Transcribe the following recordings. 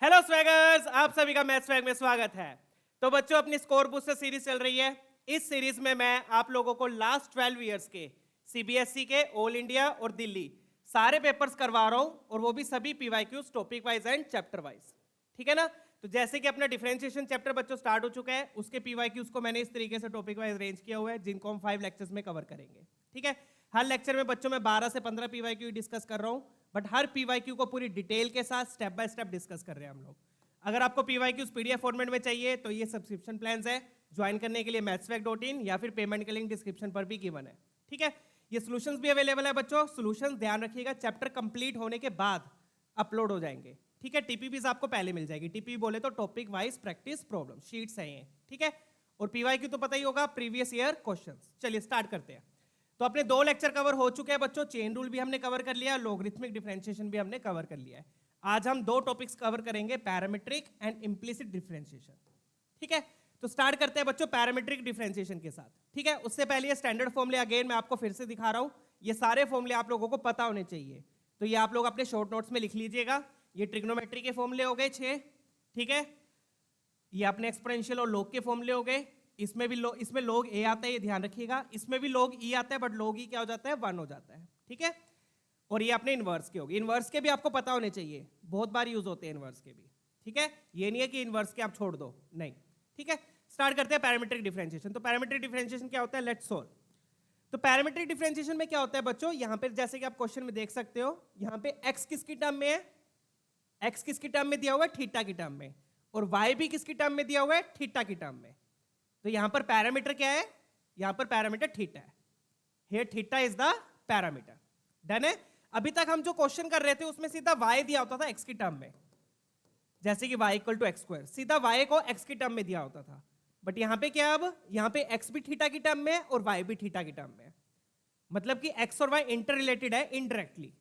Hello स्वैगर्स, आप सभी का मैथ स्वैग में स्वागत है। तो बच्चों, अपनी स्कोर बूस्टर सीरीज चल रही है। इस सीरीज में मैं आप लोगों को लास्ट 12 इयर्स के सीबीएसई के ऑल इंडिया और दिल्ली सारे पेपर्स करवा रहा हूं, और वो भी सभी PYQs topic wise and chapter wise. ठीक है ना? तो जैसे कि अपना डिफरेंशिएशन चैप्टर बच्चों स्टार्ट हो चुका है, उसके पीवाईक्यूज को मैंने इस तरीके से टॉपिक वाइज अरेंज किया हुआ है, जिनको हम 5 लेक्चर्स में कवर करेंगे। ठीक है? हर लेक्चर में बच्चों में 12 से 15 पीवाईक्यू डिस्कस कर रहा हूं, बट हर पीवाईक्यू को पूरी डिटेल के साथ स्टेप बाय स्टेप डिस्कस कर रहे हैं हम लोग। अगर आपको पीवाईक्यूज पीडीएफ फॉर्मेट में चाहिए तो ये सब्सक्रिप्शन प्लान्स है। ज्वाइन करने के लिए mathswag.in या फिर पेमेंट का लिंक डिस्क्रिप्शन पर भी गिवन है। ठीक है? ये सॉल्यूशंस भी अवेलेबल है बच्चों। सॉल्यूशंस ध्यान रखिएगा, चैप्टर कंप्लीट होने के बाद अपलोड हो जाएंगे। ठीक है? टीपीपीस आपको पहले मिल जाएगी। टीपी बोले तो topic wise practice problem sheets है ये। ठीक है? और पीवाईक्यू तो पता ही होगा, प्रीवियस ईयर क्वेश्चंस। चलिए स्टार्ट करते हैं। तो अपने 2 लेक्चर कवर हो चुके हैं बच्चों। चेन रूल भी हमने कवर कर लिया, लॉगरिथमिक डिफरेंशिएशन भी हमने कवर कर लिया है। आज हम 2 टॉपिक्स कवर करेंगे, पैरामीट्रिक एंड इम्प्लिसिट डिफरेंशिएशन। ठीक है? तो स्टार्ट करते हैं बच्चों पैरामीट्रिक डिफरेंशिएशन के साथ। ठीक है? उससे पहले ये स्टैंडर्ड फॉर्मूले अगेन मैं आपको फिर से दिखा रहा हूं। ये सारे फॉर्मूले आप लोगों को पता होने चाहिए, तो ये आप लोग अपने शॉर्ट नोट्स में लिख लीजिएगा। ये ट्रिग्नोमेट्री के फॉर्मूले हो गए 6। ठीक है? ये अपने एक्सपोनेंशियल और लॉग के फॉर्मूले हो गए। इसमें भी इसमें लॉग ए आता है, ये ध्यान रखिएगा। इसमें भी लॉग ई आता है, बट लॉग ई क्या हो जाता है, 1 हो जाता है। ठीक है? और ये अपने इनवर्स के हो गए। इनवर्स के भी आपको पता होने चाहिए, बहुत बार यूज होते हैं इनवर्स के भी। ठीक है? ये नहीं है कि इनवर्स के आप छोड़ दो, नहीं। ठीक है? स्टार्ट करते हैं पैरामीट्रिक डिफरेंशिएशन। तो पैरामीट्रिक डिफरेंशिएशन क्या होता है, लेट्स सॉल्व। तो पैरामीट्रिक डिफरेंशिएशन में क्या होता है बच्चों, यहां पे जैसे कि आप क्वेश्चन में देख सकते हो, यहां पे x किसकी टर्म में है, x किसकी टर्म में दिया हुआ है, थीटा की टर्म में, और y भी किसकी टर्म में दिया हुआ है, थीटा की टर्म में। तो यहां पर पैरामीटर क्या है, यहां पर पैरामीटर थीटा है। Here theta is the parameter. Done है? अभी तक हम जो क्वेश्चन कर रहे थे उसमें सीधा y दिया होता था x की टर्म में, जैसे कि y equal to x square, सीधा y को x की टर्म में दिया होता था। बट यहां पे क्या है, अब यहां पे x भी थीटा की टर्म में और y भी थीटा की टर्म में। मतलब कि x और y इंटर रिलेटेड है इनडायरेक्टली,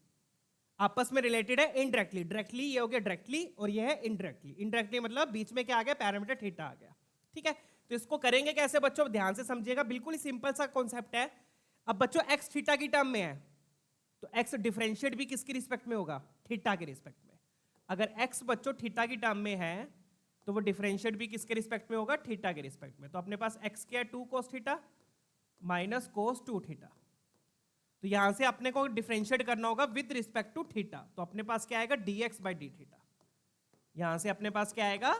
आपस में रिलेटेड है इनडायरेक्टली। डायरेक्टली ये हो गया डायरेक्टली, और ये है इनडायरेक्टली। इनडायरेक्टली मतलब बीच में क्या आ गया, पैरामीटर थीटा आ गया। ठीक है? तो इसको करेंगे कैसे बच्चों, ध्यान से समझिएगा, बिल्कुल ही सिंपल सा कॉन्सेप्ट है। अब बच्चों x थीटा की टर्म में है, तो x डिफरेंशिएट भी किसके रिस्पेक्ट में होगा, थीटा के रिस्पेक्ट में। अगर x बच्चों थीटा की टर्म में है, तो वो डिफरेंशिएट भी किसके रिस्पेक्ट में होगा, थीटा के रिस्पेक्ट में। तो अपने पास x क्या है, 2 cos theta minus cos 2 theta. तो यहां से अपने को डिफरेंशिएट करना होगा विद रिस्पेक्ट टू थीटा। तो अपने पास क्या आएगा, dx बाई डी थीटा। यहां से अपने पास क्या आएगा,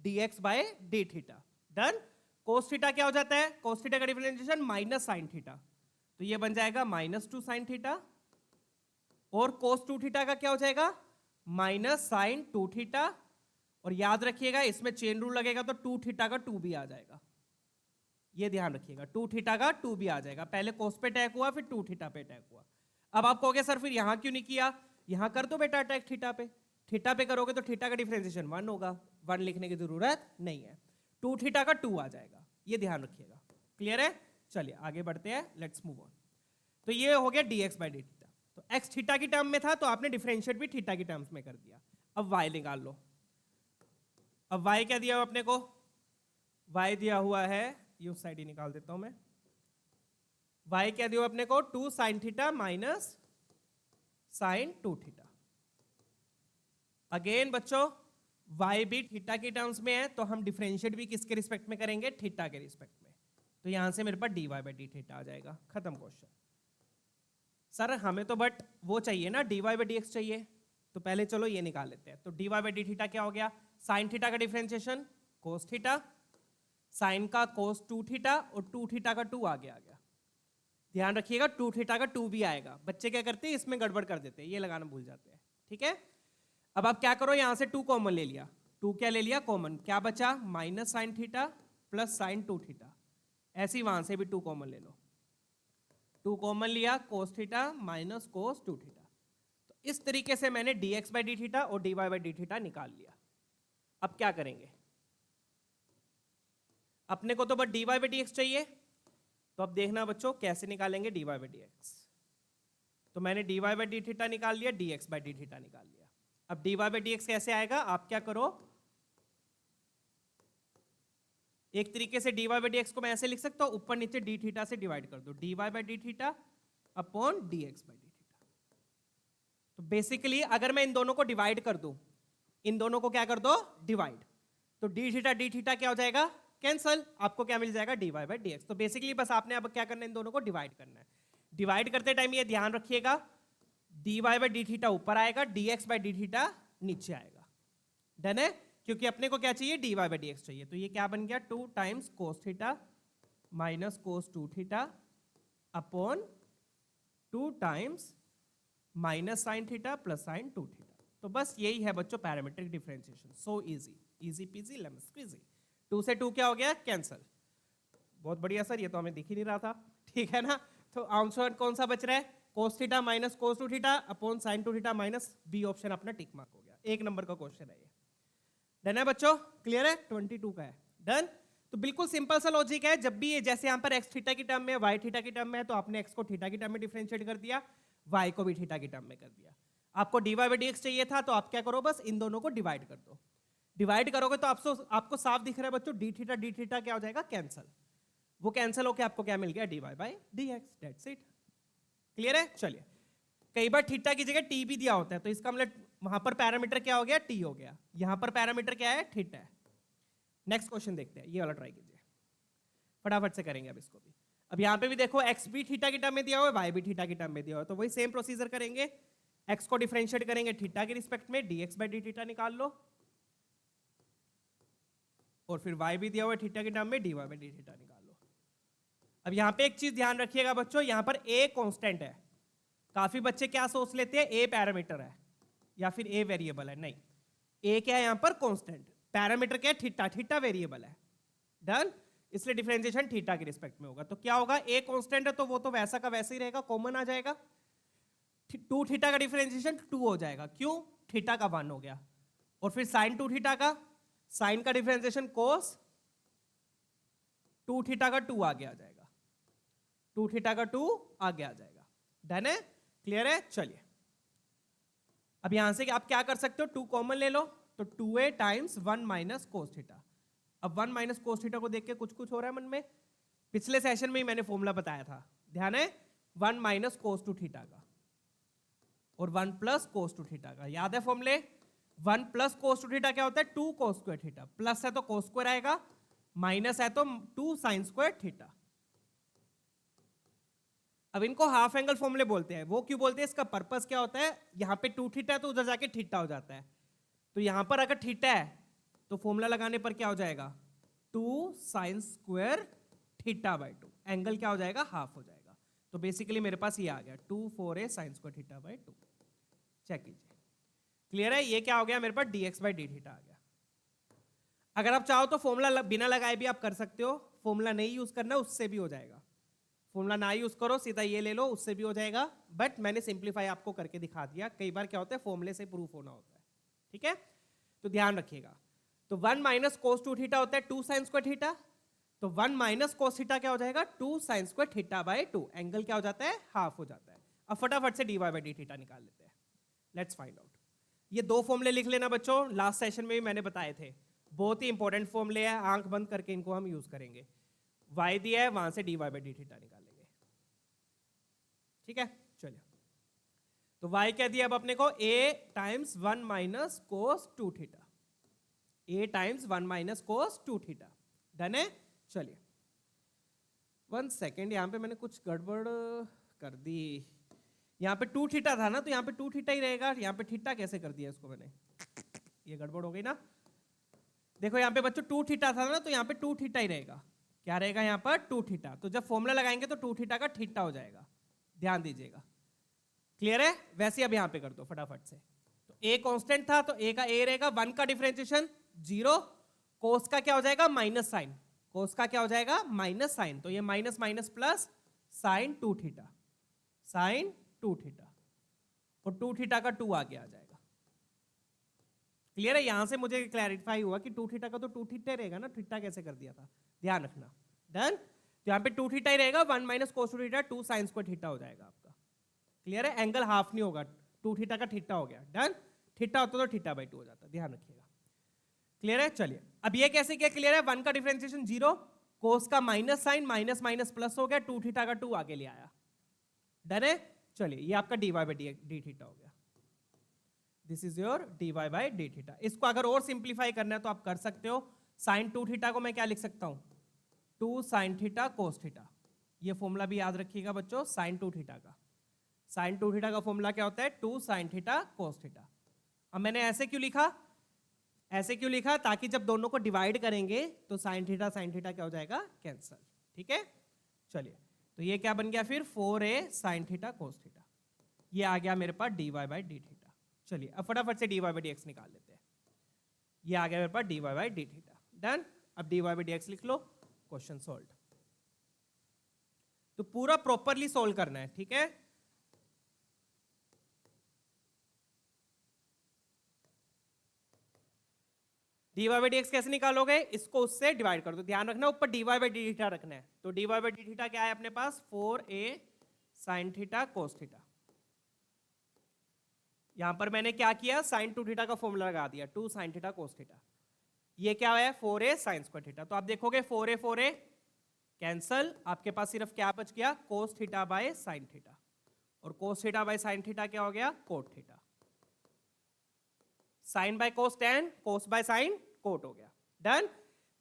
dx by d theta. Done? cos theta क्या हो जाता है, cos थीटा का डिफरेंशिएशन माइनस साइन थीटा, तो ये बन जाएगा माइनस 2 साइन थीटा। और cos 2 थीटा का क्या हो जाएगा, माइनस साइन 2 थीटा। और याद रखिएगा इसमें चेन रूल लगेगा, तो 2 थीटा का 2 भी आ जाएगा। ये ध्यान रखिएगा, 2 थीटा का 2 भी आ जाएगा। पहले cos पे अटैक हुआ, फिर 2 थीटा पे अटैक हुआ। अब आप कहोगे सर फिर यहां क्यों नहीं किया, यहां कर दो बेटा अटैक थीटा पे। थीटा पे करोगे तो थीटा का डिफरेंशिएशन 1 होगा, 1 लिखने की जरूरत नहीं है। 2 थीटा का 2 आ जाएगा, ये ध्यान रखिएगा। क्लियर है? चलिए आगे बढ़ते हैं, लेट्स मूव ऑन। तो ये हो गया dx बाई डी थीटा। तो x थीटा की टर्म में था, तो आपने डिफरेंशिएट भी थीटा की टर्म्स में कर दिया। अब y निकाल लो। अब y क्या दिया हुआ अपने को, y दिया हुआ है, ये उस साइड ही निकाल देता हूं मैं। y क्या दिया अपने को, 2 sine theta minus sine 2 theta. Again बच्चों y भी थीटा की टर्म्स में है, तो हम डिफरेंशिएट भी किसके रिस्पेक्ट में करेंगे, थीटा के रिस्पेक्ट में। तो यहां से मेरे पास dy बाई डी थीटा आ जाएगा। खत्म क्वेश्चन। सर हमें तो बट वो चाहिए ना, dy बाई डी एक्स चाहिए, तो पहले चलो ये निकाल लेते हैं। तो dy बाई डी थीटा क्या हो गया, साइन थीटा का डिफरेंशिएशन cos थीटा, साइन का cos 2 थीटा, और 2 थीटा का 2 आगे आ गया। ध्यान रखिएगा 2 थीटा का 2 भी आएगा। बच्चे क्या करते हैं, इसमें गड़बड़ कर देते हैं, ये लगाना भूल जाते हैं। ठीक है? अब आप क्या करो, यहां से 2 कॉमन ले लिया, 2 क्या ले लिया कॉमन, क्या बचा, minus sine theta plus sine 2 theta. ऐसे ही वहां से भी 2 कॉमन ले लो, 2 कॉमन लिया, cos theta minus cos 2 theta. तो इस तरीके से मैंने dx बाई डी थीटा और dy बाई डी थीटा निकाल लिया। अब क्या करेंगे, अपने को तो बस dy बाई डी एक्स चाहिए, तो अब देखना बच्चों कैसे निकालेंगे dy बाई डी एक्स। तो मैंने dy बाई डी थीटा निकाल लिया, dx बाई डी थीटा निकाल लिया। अब dy बाई डी एक्स कैसे आएगा, आप क्या करो, एक तरीके से dy बाई डी एक्स को मैं ऐसे लिख सकता हूं, ऊपर नीचे d थीटा से डिवाइड कर दो, dy by d theta upon dx by d theta. तो बेसिकली अगर मैं इन दोनों को डिवाइड कर दूं, इन दोनों को क्या कर दो, डिवाइड। तो डी थीटा क्या हो जाएगा, कैंसल। आपको क्या मिल जाएगा, dy बाई डी एक्स। तो बेसिकली बस आपने अब क्या करना है, इन दोनों को डिवाइड करना है। डिवाइड करते टाइम ये ध्यान रखिएगा, dy बाई डी थीटा ऊपर आएगा, dx बाई डी थीटा नीचे आएगा। डन है, क्योंकि अपने को क्या चाहिए, dy बाई डी एक्स चाहिए। तो ये क्या बन गया, 2 टाइम्स कोस theta minus cos 2 theta upon 2 times minus sine theta plus sine 2 theta. तो बस यही है बच्चों parametric differentiation. So easy, easy peasy lemon squeezy. 2 से 2 क्या हो गया, कैंसल। बहुत बढ़िया सर, ये तो हमें दिख ही नहीं रहा था, ठीक है ना। तो आंसर कौन सा बच रहा है, cos theta minus cos 2 theta upon sine 2 theta minus B option अपना टिक मार्क हो गया। 1 नंबर का क्वेश्चन है ये। डन है बच्चों, क्लियर है, 22 का है। डन। तो बिल्कुल सिंपल सा लॉजिक है, जब भी ये जैसे यहाँ पर एक्स थीटा की टर्म में, वाई थीटा की टर्म में है, तो आपने एक्स को थीटा की टर्म में डिफरेंशिएट कर दिया, वाई को भी थीटा की टर्म में कर दिया। आपको dy बाई डी एक्स चाहिए था, तो आप क्या करो, बस इन दोनों को डिवाइड कर दो। डिवाइड करोगे तो आपको साफ दिख रहा है बच्चों, डी थीटा क्या हो जाएगा, कैंसल। वो कैंसल होके आपको क्या मिल गया, dy by D x. That's it. Clear है। चलिए, कई बार थीटा की जगह टी भी दिया होता है, तो इसका मतलब वहां पर पैरामीटर क्या हो गया, टी हो गया। यहां पर पैरामीटर क्या है, थीटा है। नेक्स्ट क्वेश्चन देखते हैं, ये वाला ट्राई कीजिए, फटाफट से करेंगे अब इसको भी। अब यहाँ पे भी देखो, एक्स भी थीटा की टर्म में दिया हुआ है, वाई भी थीटा की टर्म में दिया हुआ है, तो वही सेम प्रोसीजर करेंगे। एक्स को डिफरेंशिएट करेंगे थीटा के रिस्पेक्ट में, dx बाई डी थीटा निकाल लो, और फिर y भी दिया हुआ है थीटा के टर्म में, dy बाई डी थीटा निकाल लो। अब यहाँ पे एक चीज ध्यान रखिएगा बच्चों, यहाँ पर a कांस्टेंट है। काफी बच्चे क्या सोच लेते हैं, a पैरामीटर है या फिर a वेरिएबल है। नहीं, a क्या है यहाँ पर, कांस्टेंट। पैरामीटर क्या है, थीटा, थीटा वेरिएबल है। डन। इसलिए डिफरेंशिएशन थीटा के रिस्पेक्ट में होगा। तो क्या होगा, a कांस्टेंट है तो वो तो वैसा का वैसे ही रहेगा, कॉमन आ जाएगा। 2 थीटा का डिफरेंशिएशन 2 हो जाएगा, क्यों, थीटा का 1 हो गया। और फिर साइन 2 थीटा का, साइन का डिफरेंशिएशन कोस 2 थीटा का 2 आगे आ जाएगा, 2 थीटा का 2 आगे आ जाएगा। डन है, क्लियर है। चलिए, अब यहां से आप क्या कर सकते हो, 2 कॉमन ले लो, तो 2a times 1 minus cos theta. अब 1 माइनस कोस थीटा को देख के कुछ कुछ हो रहा है मन में, पिछले सेशन में ही मैंने फॉर्मूला बताया था, ध्यान है, 1 माइनस कोस 2 थीटा का और 1 प्लस कोस 2 थीटा का। याद है फॉर्मूले, 1 प्लस कोस 2 थीटा क्या होता है, 2 कोस स्क्वायर थीटा। प्लस है तो कोस स्क्वायर आएगा, माइनस है तो 2 साइन स्क्वायर थीटा। अब इनको हाफ एंगल फॉर्मूले बोलते हैं। वो क्यों बोलते हैं, इसका पर्पस क्या होता है, यहां पे 2 थीटा है तो उधर जाके थीटा हो जाता है। तो यहां पर अगर थीटा है तो फॉर्मूला लगाने पर क्या हो जाएगा, 2 sign square theta by 2, angle क्या हो जाएगा, हाफ हो जाएगा। तो बेसिकली मेरे पास ये आ गया 2 4a sine square theta by 2। Check कीजिए, क्लियर है। ये क्या हो गया मेरे पास, dx बाई डी थीटा आ गया। अगर आप चाहो तो फॉर्मूला बिना लगाए भी आप कर सकते हो, फॉर्मूला नहीं यूज करना उससे भी हो जाएगा। फॉर्मूला ना यूज करो, सीधा ये ले लो, उससे भी हो जाएगा। बट मैंने सिंप्लीफाई आपको करके दिखा दिया। कई बार क्या होता है, फॉर्मूले से प्रूफ होना होता है, ठीक है। तो ध्यान रखिएगा। तो 1 माइनस कोस 2 थीटा होता है 2 साइन स्क्वायर थीटा, तो 1 माइनस कोस थीटा क्या हो जाएगा, 2 sign square theta by 2। Angle क्या हो जाता है, हाफ हो जाता है। अब फटाफट से dy बाई डी थीटा निकाल लेते हैं। Let's find out. ये 2 फॉर्मूले लिख लेना बच्चों, लास्ट सेशन में भी मैंने बताए थे, बहुत ही इंपॉर्टेंट फॉर्मूले हैं, आंख बंद करके इनको हम यूज करेंगे। y दिया है, वहां से dy बाई डी थीटा निकालेंगे, ठीक है। चलिए, तो y क्या दिया अब अपने को, a times 1 minus cos 2 theta, a times 1 minus cos 2 theta. Done है। चलिए 1 सेकेंड, यहां पे मैंने कुछ गड़बड़ कर दी। यहाँ पे 2 थीटा था ना, तो यहाँ पे 2 थीटा ही रहेगा। यहाँ पे थीटा कैसे कर दिया इसको मैंने, ये गड़बड़ हो गई ना। देखो यहाँ पे बच्चों 2 थीटा था ना, तो यहाँ पे 2 थीटा ही रहेगा। क्या रहेगा यहाँ पर, 2 थीटा। तो जब फॉर्मूला लगाएंगे तो 2 थीटा का थीटा हो जाएगा, ध्यान दीजिएगा। क्लियर है। वैसे अब यहाँ पे कर दो फटाफट से। तो a कांस्टेंट था तो a का a रहेगा, 1 का डिफरेंशिएशन 0, कोस का क्या हो जाएगा, माइनस साइन, कोस का क्या हो जाएगा, माइनस साइन। तो ये minus minus plus sine 2 theta, sine 2 theta, और 2 थीटा का 2 आगे आ जाएगा। क्लियर है। यहां से मुझे क्लैरिफाई हुआ कि 2 थीटा का तो 2 थीटा रहेगा ना, थीटा कैसे कर दिया था, ध्यान रखना। डन। तो यहाँ पे 2 थीटा ही रहेगा, 1 minus cos 2 theta 2 sign square theta हो जाएगा आपका। क्लियर है। एंगल हाफ नहीं होगा, 2 थीटा का थीटा हो गया। डन। थीटा होता तो थीटा बाई 2 हो जाता, ध्यान रखिएगा। क्लियर है। चलिए, अब ये कैसे क्या क्लियर है, 1 का डिफरेंशिएशन 0, कोस का minus sine, minus minus plus हो गया, 2 थीटा का 2 आगे ले आया। डन है। चलिए, ये आपका dy बाई डी थीटा हो गया। This is your dy by d theta. इसको अगर और सिंप्लीफाई करना है तो आप कर सकते हो। साइन 2 थीटा को मैं क्या लिख सकता हूं, 2 साइन थीटा कोस थीटा। ये फॉर्मूला भी याद रखिएगा बच्चों, साइन 2 थीटा का। साइन 2 थीटा का फॉर्मूला क्या होता है, 2 साइन थीटा कोस थीटा। अब मैंने ऐसे क्यों लिखा, ऐसे क्यों लिखा, ताकि जब दोनों को डिवाइड करेंगे तो साइन थीटा क्या हो जाएगा, कैंसल। ठीक है, चलिए तो ये क्या बन गया फिर 4a sine theta cos theta. ये आ गया मेरे पास dy बाई डी थीटा। चलिए अब फटाफट से dy बाई डी एक्स निकाल लेते हैं। ये आ गया मेरे पास dy by d theta. Done. अब dy बाई डी एक्स लिख लो, क्वेश्चन सॉल्व। तो पूरा प्रॉपरली सॉल्व करना है, ठीक है। dy बाई डी एक्स कैसे निकालोगे, इसको उससे डिवाइड कर दो। ध्यान रखना ऊपर dy बाई डी थीटा रखना है। तो dy बाई डी थीटा क्या है अपने पास, 4a sine theta cos theta. यहां पर मैंने क्या किया, साइन 2 थीटा का फॉर्मूला लगा दिया, 2 साइन थीटा कोस थीटा। ये क्या है, 4a साइन स्क्वायर थीटा। तो आप देखोगे 4a कैंसल, आपके पास सिर्फ क्या बच गया, cos theta by sine theta. और cos theta by sine theta क्या हो गया, cot theta. Sine by cos tan, cos by sine cot हो गया। डन।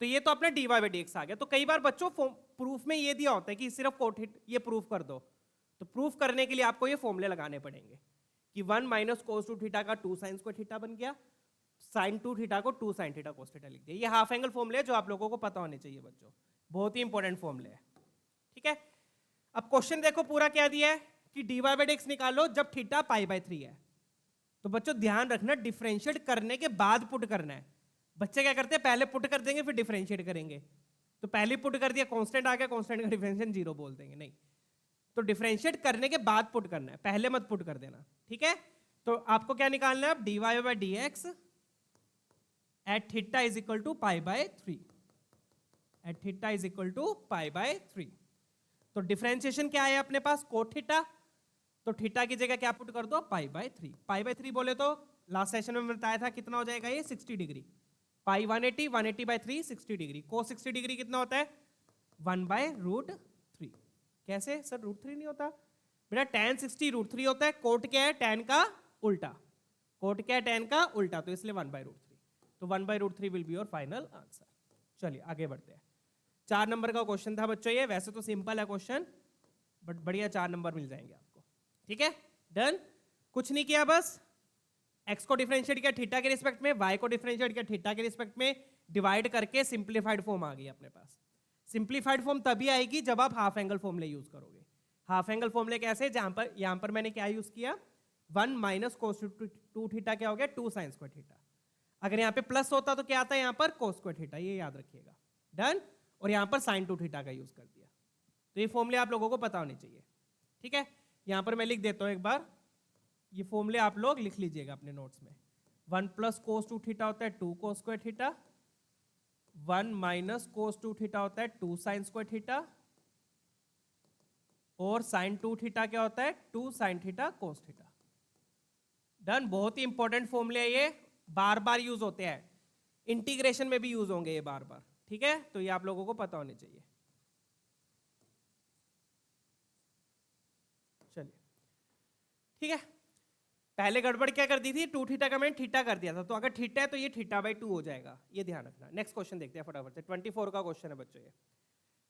तो ये तो अपना dy बाई डी एक्स आ गया। तो कई बार बच्चों प्रूफ में ये दिया होता है कि सिर्फ कोट ये प्रूफ कर दो। तो प्रूफ करने के लिए आपको ये फॉर्मूले लगाने पड़ेंगे कि 1 माइनस कोस 2 थीटा का 2 साइन स्क्वायर थीटा बन गया, साइन 2 थीटा को 2 साइन थीटा कोस थीटा लिख दिया। ये हाफ एंगल फॉर्मूले जो आप लोगों को पता होने चाहिए बच्चों, बहुत ही इंपॉर्टेंट फॉर्मूले है। ठीक है, अब क्वेश्चन देखो पूरा क्या दिया है कि dy बाई डी एक्स निकालो जब थीटा पाई बाई 3 है। तो बच्चों ध्यान रखना, डिफरेंशिएट करने के बाद पुट करना है। बच्चे क्या करते हैं, पहले पुट कर देंगे फिर डिफरेंशिएट करेंगे। तो पहले पुट कर दिया, कांस्टेंट आ गया, कांस्टेंट का डिफरेंशिएशन 0 बोल देंगे, नहीं। तो डिफरेंशिएट करने के बाद पुट करना है, पहले मत पुट कर देना। ठीक है, तो आपको क्या निकालना है अब, dy by D x at theta is equal to pi by 3, at theta is equal to pi by 3। तो डिफरेंशिएशन क्या है अपने पास, कोट थीटा। तो थीटा की जगह क्या पुट कर दो, पाई बाई 3। पाई बाई 3 बोले तो लास्ट सेशन में बताया था कितना हो जाएगा ये, 60 degree. Pi 180, 180 by 3 60 degree. Cos 60 degree कितना होता है, 1 बाय रूट 3। कैसे सर, रूट 3 नहीं होता बेटा, tan 60 रूट 3 होता है। कोट क्या है, tan का उल्टा। कोट क्या है, tan का उल्टा, तो इसलिए 1 बाय रूट 3। तो 1 by root 3 will be your final answer. चलिए आगे बढ़ते हैं। 4 नंबर का क्वेश्चन था बच्चों ये। वैसे तो सिंपल है क्वेश्चन, बट बढ़िया 4 नंबर मिल जाएंगे आपको। ठीक है, डन। कुछ नहीं किया, बस x को डिफरेंशिएट किया थीटा के रिस्पेक्ट में, y को डिफरेंशिएट किया थीटा के रिस्पेक्ट में, डिवाइड करके सिंप्लीफाइड फॉर्म आ गई अपने पास। सिंप्लीफाइड फॉर्म तभी आएगी जब आप हाफ एंगल फॉर्मूले यूज करोगे। हाफ एंगल फॉर्मूले कैसे, जहां पर यहां पर मैंने क्या यूज किया, 1 माइनस कोस 2 थीटा क्या हो गया, 2 साइन स्क्वायर थीटा। अगर यहाँ पे प्लस होता तो क्या आता है यहाँ पर, कोस स्क्वायर थीटा, ये याद रखिएगा। डन। और यहाँ पर साइन 2 थीटा का यूज कर दिया। तो ये फॉर्मूले आप लोगों को पता होने चाहिए। ठीक है, यहाँ पर मैं लिख देता हूँ एक बार, ये फॉर्मूले आप लोग लिख लीजिएगा अपने नोट्स में। 1 प्लस कोस 2 थीटा होता है 2 cos square theta, 1 minus cos 2 theta होता है 2 साइन स्क्वायर थीटा, और साइन 2 थीटा क्या होता है, 2 sine theta cos theta. Done. बहुत ही इंपॉर्टेंट फॉर्मूले है ये, बार बार यूज होते हैं, इंटीग्रेशन में भी यूज होंगे ये बार बार। ठीक है, तो ये आप लोगों को पता होने चाहिए। चलिए ठीक है, पहले गड़बड़ क्या कर दी थी, 2 थीटा का मैंने थीटा कर दिया था। तो अगर थीटा है तो ये थीटा बाई 2 हो जाएगा, ये ध्यान रखना। नेक्स्ट क्वेश्चन देखते हैं फटाफट से। 24 का क्वेश्चन है बच्चों ये,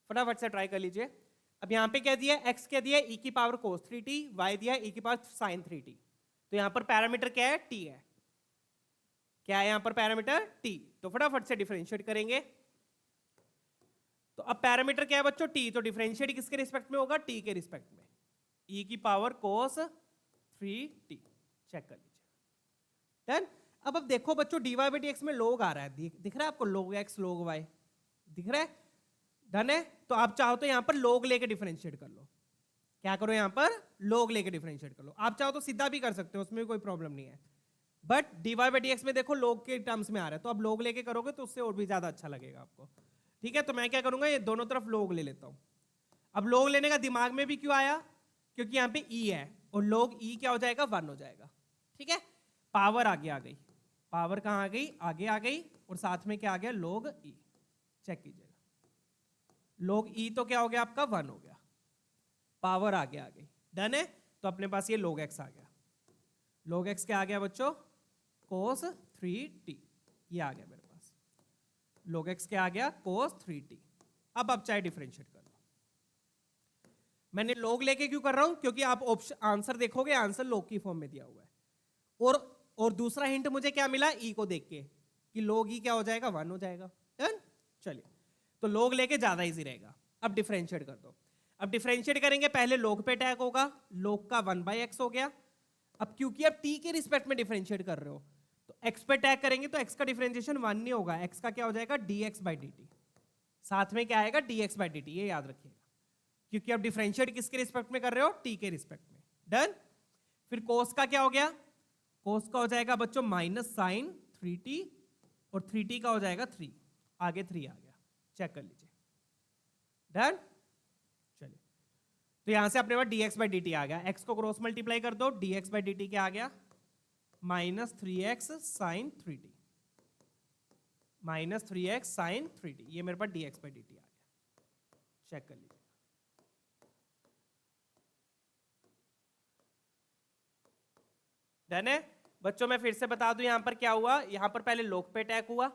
फटाफट से ट्राई कर लीजिए। अब यहाँ पे क्या दिया, x क्या दिया e की पावर cos 3t, y दिया e की पावर sin 3t। तो यहाँ पर पैरामीटर क्या है, t है। क्या है यहाँ पर पैरामीटर, t। तो फटाफट से डिफरेंशिएट करेंगे। तो अब पैरामीटर क्या है बच्चों, t। तो डिफरेंशिएट किसके रिस्पेक्ट में होगा, t के रिस्पेक्ट में, e की पावर cos 3t। चेक कर लीजिए। डन। अब देखो बच्चों, dy बाई डी एक्स में log आ रहा है, दिख रहा है आपको, log x log y दिख रहा है। डन है। तो आप चाहो तो यहां पर log लेके डिफरेंशिएट कर लो। क्या करो, यहां पर log लेके डिफरेंशिएट कर लो। आप चाहो तो सीधा भी कर सकते हो, उसमें भी कोई प्रॉब्लम नहीं है। But dy by D x में देखो log के टर्म्स में आ रहा है, तो अब log लेके करोगे तो उससे और भी ज्यादा अच्छा लगेगा आपको। ठीक है, तो मैं क्या करूंगा, ये दोनों तरफ log ले लेता हूं। अब log लेने का दिमाग में भी क्यों आया, क्योंकि यहाँ पे e है, और log e क्या हो जाएगा, 1 हो जाएगा। ठीक है, पावर आगे आ गई, पावर कहाँ आ गई, आगे आ गई, और साथ में क्या आ गया, log e। चेक कीजिएगा, log e तो क्या हो गया आपका, 1 हो गया, पावर आगे आ गई। डन है। तो अपने पास ये log x आ गया। log x क्या आ गया बच्चों, cos 3t, ये आ गया मेरे पास। log x क्या आ गया? cos 3t। अब आप चाहे डिफरेंशिएट कर लो। मैंने log लेके क्यों कर रहा हूं? क्योंकि आप ऑप्शन आंसर देखोगे, आंसर log की फॉर्म में दिया हुआ है। और दूसरा हिंट मुझे क्या मिला e को देख के कि log e क्या हो जाएगा? 1 हो जाएगा। डन। चलिए, तो log लेके ज्यादा इजी रहेगा। अब डिफरेंशिएट कर दो। अब डिफरेंशिएट करेंगे, पहले log पे अटैक होगा, log का 1/x हो गया। अब क्योंकि आप t के रिस्पेक्ट में डिफरेंशिएट कर रहे हो तो x पे अटैक करेंगे तो x का डिफरेंशिएशन 1 नहीं होगा, x का क्या हो जाएगा? dx/dt। साथ में क्या आएगा? dx/dt, ये याद रखिएगा, क्योंकि आप डिफरेंशिएट किसके रिस्पेक्ट में कर रहे हो? t के रिस्पेक्ट में। डन। फिर cos का क्या हो गया? cos का हो जाएगा बच्चों माइनस साइन 3t, और 3t का हो जाएगा 3, आगे 3 आ गया, चेक कर लीजिए। डन। चलिए, तो यहां से अपने पास dx/dt आ गया, x को क्रॉस मल्टीप्लाई कर दो, dx/dt क्या आ गया? Minus 3x sign 3t, minus 3x sign 3t, ये मेरे पास dx/dt आ गया, चेक कर लीजिए। डन है बच्चों। मैं फिर से बता दूं यहां पर क्या हुआ। यहां पर पहले log पे अटैक हुआ।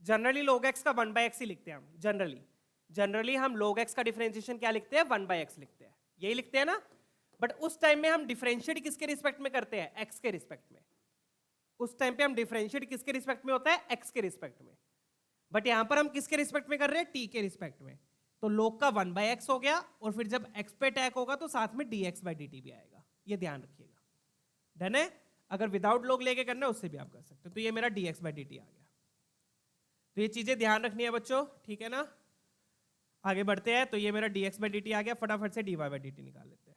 जनरली log x का 1/x ही लिखते हैं हम। जनरली हम log x का डिफरेंशिएशन क्या लिखते हैं? 1/x लिखते हैं, यही लिखते हैं ना। बट उस टाइम में हम डिफरेंशिएट किसके रिस्पेक्ट में करते हैं? x के रिस्पेक्ट में। उस टाइम पे हम डिफरेंशिएट किसके रिस्पेक्ट में होता है? x के रिस्पेक्ट में। बट यहां पर हम किसके रिस्पेक्ट में कर रहे हैं? t के रिस्पेक्ट में। तो log का 1/x हो गया, और फिर जब x पे अटैक होगा तो साथ में dx/dt भी आएगा, ये ध्यान रखिएगा। डन है। अगर विदाउट log लेके करना है उससे भी आप कर सकते हो। तो ये मेरा dx/dt आ गया। तो ये चीजें ध्यान रखनी है बच्चों, ठीक है ना। आगे बढ़ते हैं। तो ये मेरा dx/dt आ गया, फटाफट से dy/dt निकाल लेते हैं।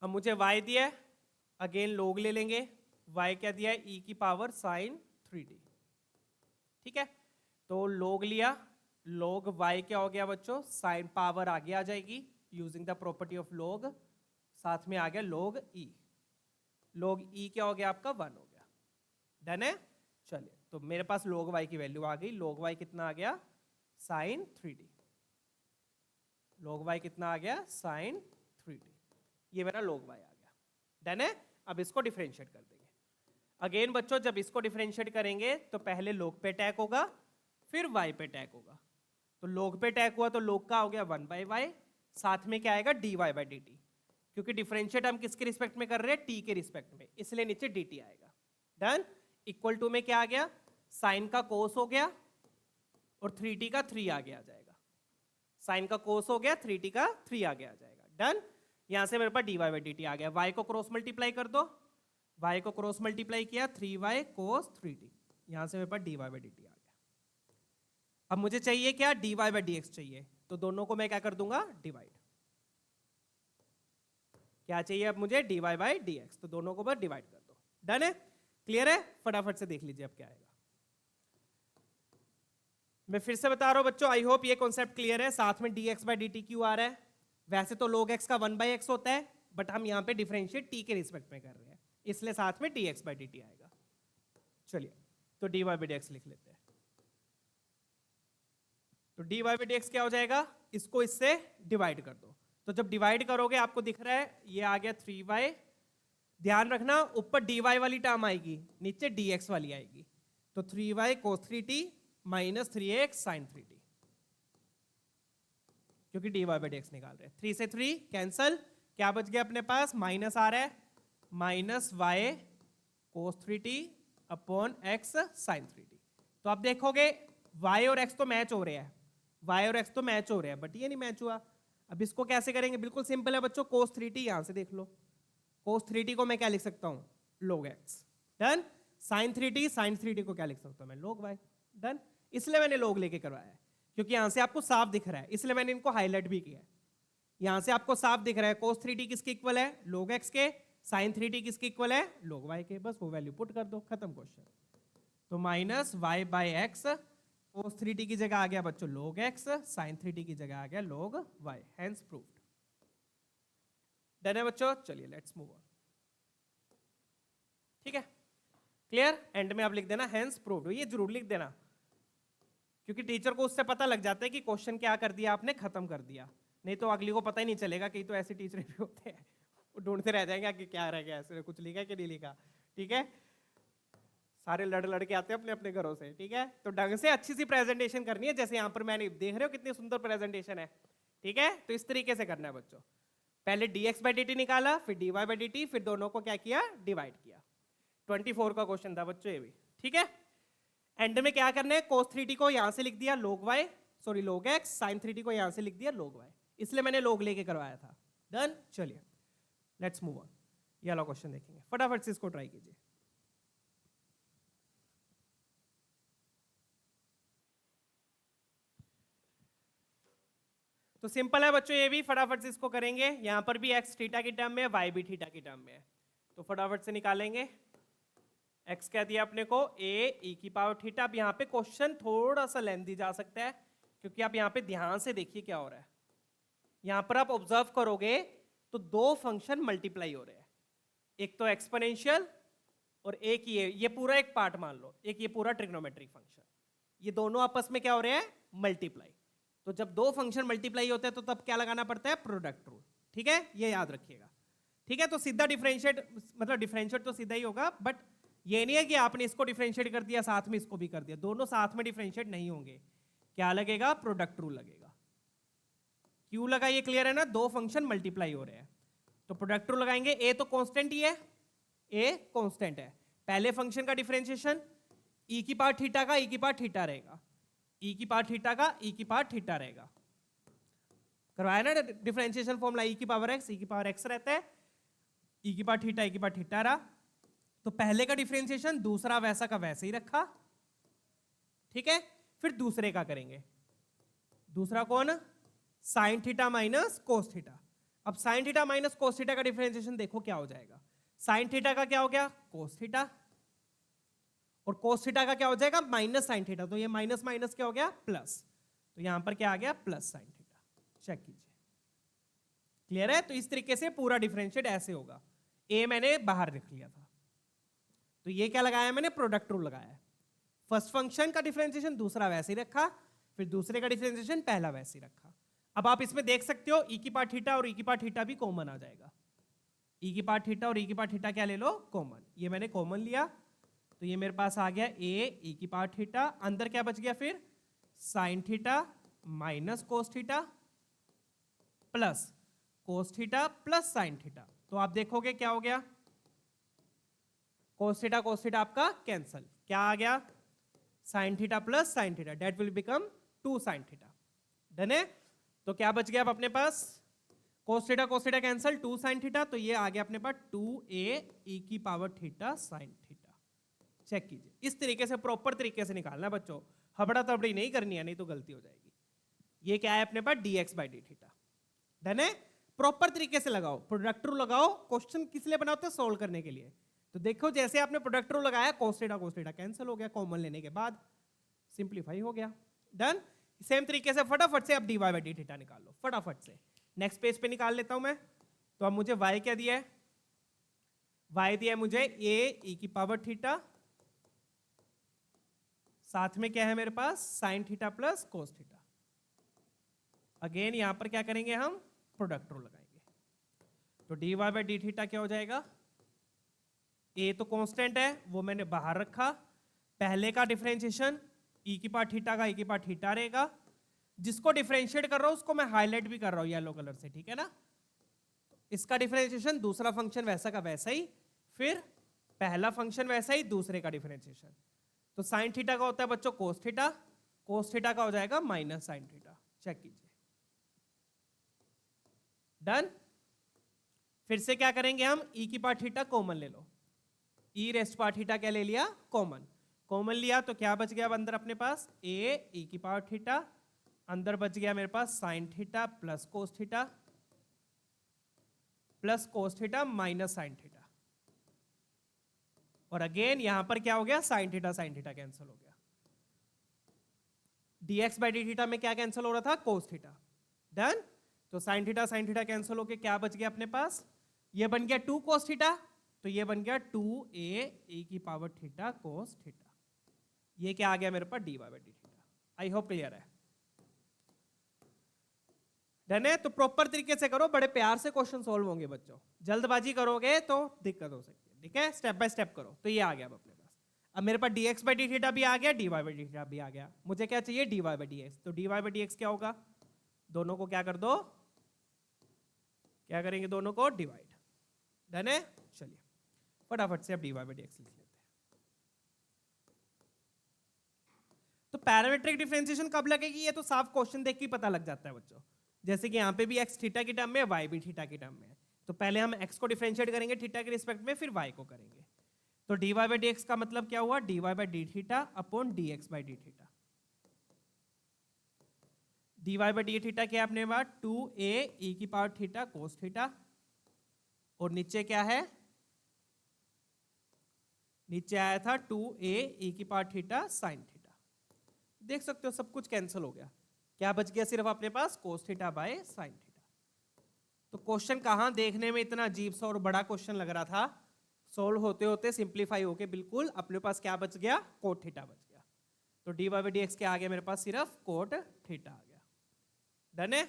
अब मुझे y दिया है, अगेन log ले लेंगे। y क्या दिया है? e की पावर साइन 3t, ठीक है। तो log लिया, log y क्या हो गया बच्चों? साइन पावर आगे आ जाएगी using the property of log, साथ में आ गया log e। log e क्या हो गया आपका? 1 हो गया। डन है। चलिए, तो मेरे पास log y की वैल्यू आ गई। log y कितना आ गया? Sign 3t। log y कितना आ गया? Sign 3t। ये मेरा log y आ गया। डन है। अब इसको डिफरेंशिएट कर देंगे। अगेन बच्चों, जब इसको डिफरेंशिएट करेंगे तो पहले log पे अटैक होगा, फिर y पे अटैक होगा। तो log पे अटैक हुआ तो log का हो गया 1/y, साथ में क्या आएगा? dy/dt, क्योंकि डिफरेंशिएट हम किसके रिस्पेक्ट में कर रहे हैं? t के रिस्पेक्ट में, इसलिए नीचे dt आएगा। डन। इक्वल टू में क्या आ गया? साइन का कोस हो गया, और 3t का 3 आगे आ जाएगा। साइन का कोस हो गया, 3t का 3 आगे आ जाएगा। डन। यहां से मेरे पास dy/dt आ गया। y को क्रॉस मल्टीप्लाई कर दो, y को क्रॉस मल्टीप्लाई किया, 3y cos 3t, यहां से मेरे पास dy/dt आ गया। अब मुझे चाहिए क्या? dy/dx चाहिए, तो दोनों को मैं क्या कर दूंगा? डिवाइड। क्या चाहिए अब मुझे? dy/dx, तो दोनों को बस डिवाइड कर दो। डन है। क्लियर है। फटाफट से देख लीजिए अब क्या आएगा। मैं फिर से बता रहा हूं बच्चों, आई होप ये कॉन्सेप्ट क्लियर है। साथ में dx/dt क्यों आ रहा है? वैसे तो log x का 1/x होता है, बट हम यहां पे डिफरेंशिएट t के रिस्पेक्ट में कर रहे हैं, इसलिए साथ में dx/dt आएगा। चलिए, तो dy/dx लिख लेते हैं। तो dy/dx क्या हो जाएगा? इसको इससे डिवाइड कर दो। तो जब डिवाइड करोगे आपको दिख रहा है ये आ गया 3y। ध्यान रखना, ऊपर dy वाली टर्म आएगी, नीचे dx वाली आएगी। तो 3y cos 3t minus 3x sign 3t, क्योंकि dy/dx निकाल रहे हैं। 3 से 3 कैंसल, क्या बच गया अपने पास? माइनस आ रहा है, minus y cos 3t upon x sine 3t। तो आप देखोगे y और x तो मैच हो रहे हैं, y और x तो मैच हो रहे हैं, बट ये नहीं मैच हुआ। अब इसको कैसे करेंगे? बिल्कुल सिंपल है बच्चों, cos 3t यहां से देख लो। cos 3t को मैं क्या लिख सकता हूं? log x। Done. sin 3t, sin 3t को क्या लिख सकता हूं मैं? log y। डन। इसलिए मैंने log लेके करवाया है, क्योंकि यहां से आपको साफ दिख रहा है, इसलिए मैंने इनको हाईलाइट भी किया है। यहां से आपको साफ दिख रहा है cos 3t किसके इक्वल है? log x के। sin 3t किसके इक्वल है? log y के। बस वो वैल्यू पुट कर दो, खत्म क्वेश्चन। तो माइनस y/x, cos 3t की जगह आ गया बच्चों log x, sin 3t की जगह आ गया log y, hence proved. Done है बच्चों। चलिए लेट्स मूव ऑन। ठीक है, क्लियर। एंड में आप लिख देना हेंस प्रूव्ड, ये जरूर लिख देना, क्योंकि टीचर को उससे पता लग जाता है कि क्वेश्चन क्या कर दिया आपने, खत्म कर दिया। नहीं तो अगली को पता ही नहीं चलेगा, कई तो ऐसे टीचर भी होते हैं वो ढूंढते रह जाएंगे कि क्या रह गया, इसने कुछ लिखा कि नहीं लिखा। ठीक है, सारे लड़ के आते हैं अपने अपने घरों से। ठीक है, तो ढंग से अच्छी सी प्रेजेंटेशन करनी है, जैसे यहाँ पर मैंने देख रहे हो कितनी सुंदर प्रेजेंटेशन है। ठीक है, तो इस तरीके से करना है बच्चों। पहले dx बाई dt निकाला, फिर dy बाई dt, फिर दोनों को क्या किया, डिवाइड किया। 24 का क्वेश्चन था बच्चों ये भी। ठीक है, एंड में क्या करना है, cos 3t को यहां से लिख दिया log y, sorry log x, sin 3t को यहां से लिख दिया log y, इसलिए मैंने log लेके करवाया था। डन, चलिए लेट्स मूव ऑन। ये वाला क्वेश्चन देखेंगे, फटाफट से इसको ट्राई कीजिए। तो सिंपल है बच्चों, ये भी फटाफट से इसको करेंगे। यहां पर भी x थीटा की टर्म में है, y भी थीटा की टर्म में है, तो फटाफट से निकालेंगे। x क्या दिया अपने को, a e की पावर थीटा। अब यहाँ पे क्वेश्चन थोड़ा सा लेंथी जा सकता है, क्योंकि आप यहाँ पे ध्यान से देखिए क्या हो रहा है। यहाँ पर आप ऑब्जर्व करोगे तो दो फंक्शन मल्टीप्लाई हो रहे हैं, एक तो एक्सपोनेंशियल और एक ये पूरा एक पार्ट मान लो, एक ये पूरा ट्रिग्नोमेट्रिक फंक्शन, ये दोनों आपस में क्या हो रहे हैं, मल्टीप्लाई। तो जब दो फंक्शन मल्टीप्लाई होते हैं तो तब क्या लगाना पड़ता है, प्रोडक्ट रूल। ठीक है, ये याद रखिएगा। ठीक है, तो सीधा डिफरेंशिएट, मतलब डिफरेंशिएट तो सीधा ही होगा, बट ये नहीं है कि आपने इसको डिफरेंशिएट कर दिया साथ में इसको भी कर दिया, दोनों साथ में डिफरेंशिएट नहीं होंगे। क्या लगेगा, प्रोडक्ट रूल लगेगा। क्यों लगा, ये क्लियर है ना, दो फंक्शन मल्टीप्लाई हो रहे हैं तो प्रोडक्ट रूल लगाएंगे। ए तो कांस्टेंट ही है, ए कांस्टेंट है। पहले फंक्शन का डिफरेंशिएशन ई की पावर थीटा का ई की पावर थीटा रहेगा, ई की पावर थीटा का ई की पावर थीटा रहेगा। करवाया ना डिफरेंशिएशन फॉर्मूला, ई की पावर एक्स ई की पावर एक्स रहता है, ई की पावर थीटा ई की पावर थीटा रहा। तो पहले का डिफरेंशिएशन दूसरा वैसा का वैसे ही रखा। ठीक है, फिर दूसरे का करेंगे। दूसरा कौन, sine theta minus cos theta. अब sine theta minus cos theta का डिफरेंशिएशन देखो क्या हो जाएगा, साइन थीटा का क्या हो गया, कोस थीटा, और कोस थीटा का क्या हो जाएगा, माइनस साइन थीटा। तो ये माइनस माइनस क्या हो गया, प्लस, तो यहां पर क्या आ गया, प्लस साइन थीटा। चेक कीजिए, क्लियर है। तो इस तरीके से पूरा डिफरेंशिएट ऐसे होगा। ए मैंने बाहर रख लिया था, तो ये क्या लगाया मैंने, प्रोडक्ट रूल लगाया है। फर्स्ट फंक्शन का डिफरेंशिएशन दूसरा वैसे ही रखा, फिर दूसरे का डिफरेंशिएशन पहला वैसे ही रखा। अब आप इसमें देख सकते हो ई की पावर थीटा और ई की पावर थीटा भी कॉमन आ जाएगा। ई की पावर थीटा और ई की पावर थीटा क्या ले लो, कॉमन। ये मैंने कॉमन लिया, तो ये मेरे पास आ गया ए ई की पावर थीटा, अंदर क्या बच गया फिर, sign theta minus cos theta plus cos theta plus sine theta. तो आप देखोगे क्या हो गया, कोस थीटा आपका कैंसल, क्या आ गया, sine theta plus sine theta, that will become 2 sine theta. Done है, तो क्या बच गया अब अपने पास, cos theta cancel, 2 sine theta, तो ये आ गया अपने पास 2a e की power theta sine theta. Check कीजिए, इस तरीके से प्रॉपर तरीके से निकालना है बच्चों, हबड़ा तबड़ी नहीं करनी है, नहीं तो गलती हो जाएगी। ये क्या है अपने पास, dx by d theta. Done है, प्रॉपर तरीके से लगाओ, प्रोडक्ट रूल लगाओ। क्वेश्चन किस लिए बना होता है, सोल्व करने के लिए। तो देखो जैसे आपने प्रोडक्ट रूल लगाया, कोस थीटा कैंसिल हो गया, कॉमन लेने के बाद सिंप्लीफाई हो गया। डन, सेम तरीके से फटाफट से अब dy बाई डी थीटा निकाल लो फटाफट से। नेक्स्ट पेज पे निकाल लेता हूं मैं। तो अब मुझे y क्या दिया है, y दिया है मुझे a e की पावर थीटा, साथ में क्या है मेरे पास, sine theta plus cos theta. Again यहां पर क्या करेंगे हम, प्रोडक्ट रूल लगाएंगे। तो dy बाई डी थीटा क्या हो जाएगा, a तो कांस्टेंट है वो मैंने बाहर रखा, पहले का डिफरेंशिएशन ई की पावर थीटा का ई की पावर थीटा रहेगा, जिसको डिफरेंशिएट कर रहा हूं उसको मैं हाईलाइट भी कर रहा हूं येलो कलर से, ठीक है ना। इसका डिफरेंशिएशन दूसरा फंक्शन वैसा का वैसा ही, फिर पहला फंक्शन वैसा ही, दूसरे का डिफरेंशिएशन। तो साइन थीटा का होता है बच्चों कोस थीटा का हो जाएगा माइनस साइन थीटा। चेक कीजिए, डन। फिर से क्या करेंगे हम, ई की पावर थीटा कॉमन ले लो, ई रेस्ट पावर थीटा क्या ले लिया, कॉमन लिया, तो क्या बच गया अब अंदर अपने पास, ए ई की पावर थीटा, अंदर बच गया मेरे पास sine theta plus cos theta minus sine theta. और अगेन यहां पर क्या हो गया, साइन थीटा कैंसिल हो गया। dx बाई डी थीटा में क्या कैंसिल हो रहा था, कोस थीटा। डन, तो साइन थीटा कैंसिल होके क्या बच गया अपने पास, ये बन गया 2 कोस थीटा, तो ये बन गया 2a e की पावर थीटा कोस थीटा। ये क्या आ गया मेरे पास, dy by d theta. I hope clear है। डन है? तो प्रॉपर तरीके से करो, बड़े प्यार से क्वेश्चन सॉल्व होंगे बच्चों, जल्दबाजी करोगे तो दिक्कत हो सकती है, ठीक है? स्टेप बाय स्टेप करो। तो ये आ गया अब अपने पास, अब मेरे पास dx बाई डी थीटा भी आ गया, dy बाई डी थीटा भी आ गया, मुझे क्या चाहिए? dy by dx। तो dy बाई dx क्या होगा? दोनों को क्या कर दो, क्या करेंगे? दोनों को डिवाइड। डन है? चलिए फटाफट से अब dy बाई dx लिख लेते हैं। तो पैरामीट्रिक डिफरेंशिएशन कब लगेगी? ये तो साफ क्वेश्चन देख के पता लग जाता है बच्चों। जैसे कि यहाँ पे भी x थीटा की टर्म में, y भी थीटा की टर्म में है, तो पहले हम x को डिफरेंशिएट करेंगे थीटा के रिस्पेक्ट में, फिर y को करेंगे। तो dy बाई dx का मतलब क्या हुआ? dy by d theta upon dx by d theta. dy by d theta क्या है अपने पास? 2a e की पावर थीटा कोस थीटा, और नीचे क्या है? नीचे आया था 2a e की पावर थीटा साइन थीटा। देख सकते हो सब कुछ कैंसिल हो गया, क्या बच गया? सिर्फ अपने पास cos theta by sine theta. तो क्वेश्चन कहाँ देखने में इतना अजीब सा और बड़ा क्वेश्चन लग रहा था, सोल्व होते होते सिंप्लीफाई होके बिल्कुल अपने पास क्या बच गया? कोट थीटा बच गया। तो डी बाई डी एक्स क्या आ गया मेरे पास? सिर्फ कोट थीटा आ गया। डन है?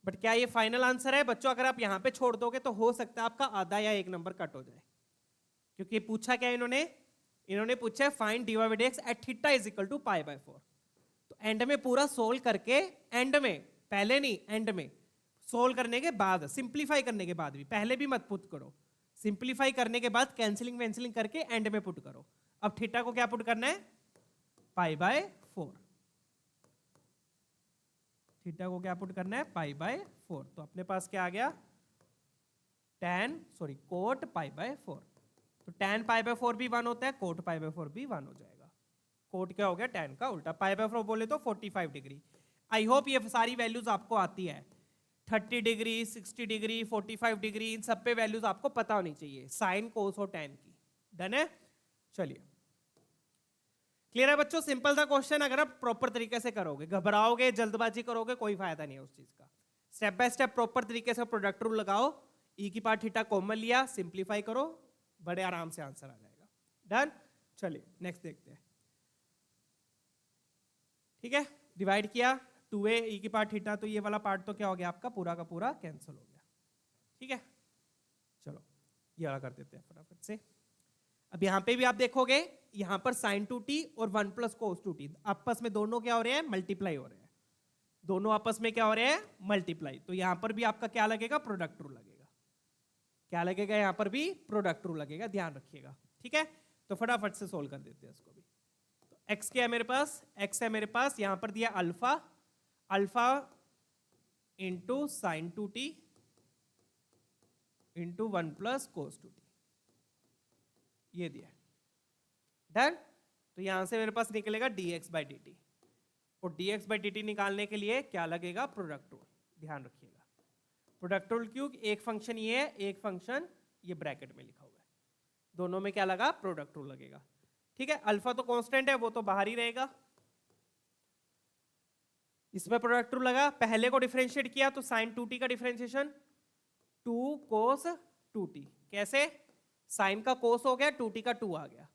बट क्या ये फाइनल आंसर है बच्चों? अगर आप यहाँ पे छोड़ दोगे तो हो सकता है आपका आधा या एक नंबर कट हो जाए, क्योंकि पूछा क्या इन्होंने पूछा find d by D x at theta is equal to pi by 4। तो एंड में पूरा सोल्व करके, एंड में, पहले नहीं, एंड में सोल्व करने के बाद, सिंप्लीफाई करने के बाद भी, पहले भी मत पुट करो, सिंप्लीफाई करने के बाद कैंसिलिंग वैंसिलिंग करके एंड में पुट करो। अब थीटा को क्या पुट करना है? पाई बाय 4। थीटा को क्या पुट करना है? पाई बाय 4। तो अपने पास क्या आ गया? Coat pi by 4। तो tan पाई बाय 4 भी 1 होता है, कोट पाई बाय 4 भी 1 हो जाएगा। कोट क्या हो गया? tan का उल्टा। पाई बाय 4 बोले तो 45 डिग्री। आई होप ये सारी वैल्यूज आपको आती है, 30 डिग्री, 60 डिग्री, 45 डिग्री, इन सब पे वैल्यूज आपको पता होनी चाहिए, साइन कोस और tan की। डन है? चलिए क्लियर है बच्चों? सिंपल था क्वेश्चन, अगर आप प्रॉपर तरीके से करोगे, घबराओगे, जल्दबाजी करोगे, कोई फायदा नहीं है उस चीज का। स्टेप बाय स्टेप प्रॉपर तरीके से प्रोडक्ट रूल लगाओ, ई की पावर थीटा कॉमन लिया, सिंप्लीफाई करो, बड़े आराम से आंसर आ जाएगा। डन? चलिए नेक्स्ट देखते हैं। ठीक है, डिवाइड किया 2a e की पावर थीटा, तो ये वाला पार्ट तो क्या हो गया आपका? पूरा का पूरा कैंसिल हो गया। ठीक है, चलो ये वाला कर देते हैं फटाफट से। अब यहाँ पे भी आप देखोगे, यहाँ पर साइन 2t और 1 प्लस कोस 2t आपस में दोनों क्या हो रहे हैं? मल्टीप्लाई हो रहे हैं। दोनों आपस में क्या हो रहे हैं? मल्टीप्लाई। तो यहाँ पर भी आपका क्या लगेगा? प्रोडक्ट रूल लगेगा। क्या लगेगा? यहाँ पर भी प्रोडक्ट रूल लगेगा, ध्यान रखिएगा। ठीक है, तो फटाफट से सोल्व कर देते हैं इसको भी। तो x क्या है मेरे पास? x है मेरे पास यहाँ पर दिया alpha, alpha into sign 2t into 1 plus cos 2t, ये दिया। डन? तो यहां से मेरे पास निकलेगा dx बाई dt, और dx बाई dt निकालने के लिए क्या लगेगा? Product rule. ध्यान रखिएगा, प्रोडक्ट रूल क्यों? एक फंक्शन ये है, एक फंक्शन ये ब्रैकेट में लिखा हुआ है, दोनों में क्या लगा? प्रोडक्ट रूल लगेगा। ठीक है, अल्फा तो कांस्टेंट है, वो तो बाहर ही रहेगा, इसमें प्रोडक्ट रूल लगा। पहले को डिफरेंशिएट किया तो साइन 2t का डिफरेंशिएशन 2 कोस 2t, कैसे? साइन का कोस हो गया, 2t का 2 आ गया।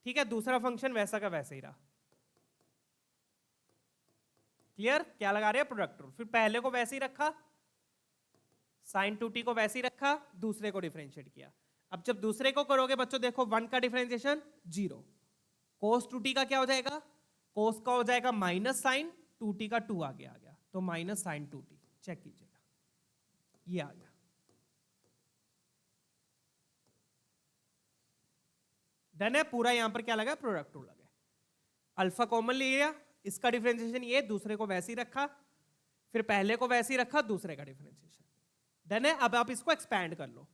ठीक है, दूसरा फंक्शन वैसा का वैसे ही रहा। क्लियर? क्या लगा रहे हैं? Product rule. फिर पहले को वैसे ही रखा, साइन 2t को वैसे ही रखा, दूसरे को डिफरेंशिएट किया। अब जब दूसरे को करोगे बच्चों, देखो 1 का डिफरेंशिएशन 0, कोस 2t का क्या हो जाएगा? कोस का हो जाएगा माइनस साइन 2t का 2 आगे आ गया, तो माइनस साइन 2t। चेक कीजिएगा, ये आ गया। डन है? पूरा यहां पर क्या लगा? प्रोडक्ट रूल लगा। अल्फा कॉमन लिया, इसका डिफरेंशिएशन ये, दूसरे को वैसे ही रखा, फिर पहले को वैसे ही रखा, दूसरे का डिफरेंशिएशन। डन है? अब आप इसको एक्सपैंड कर लो।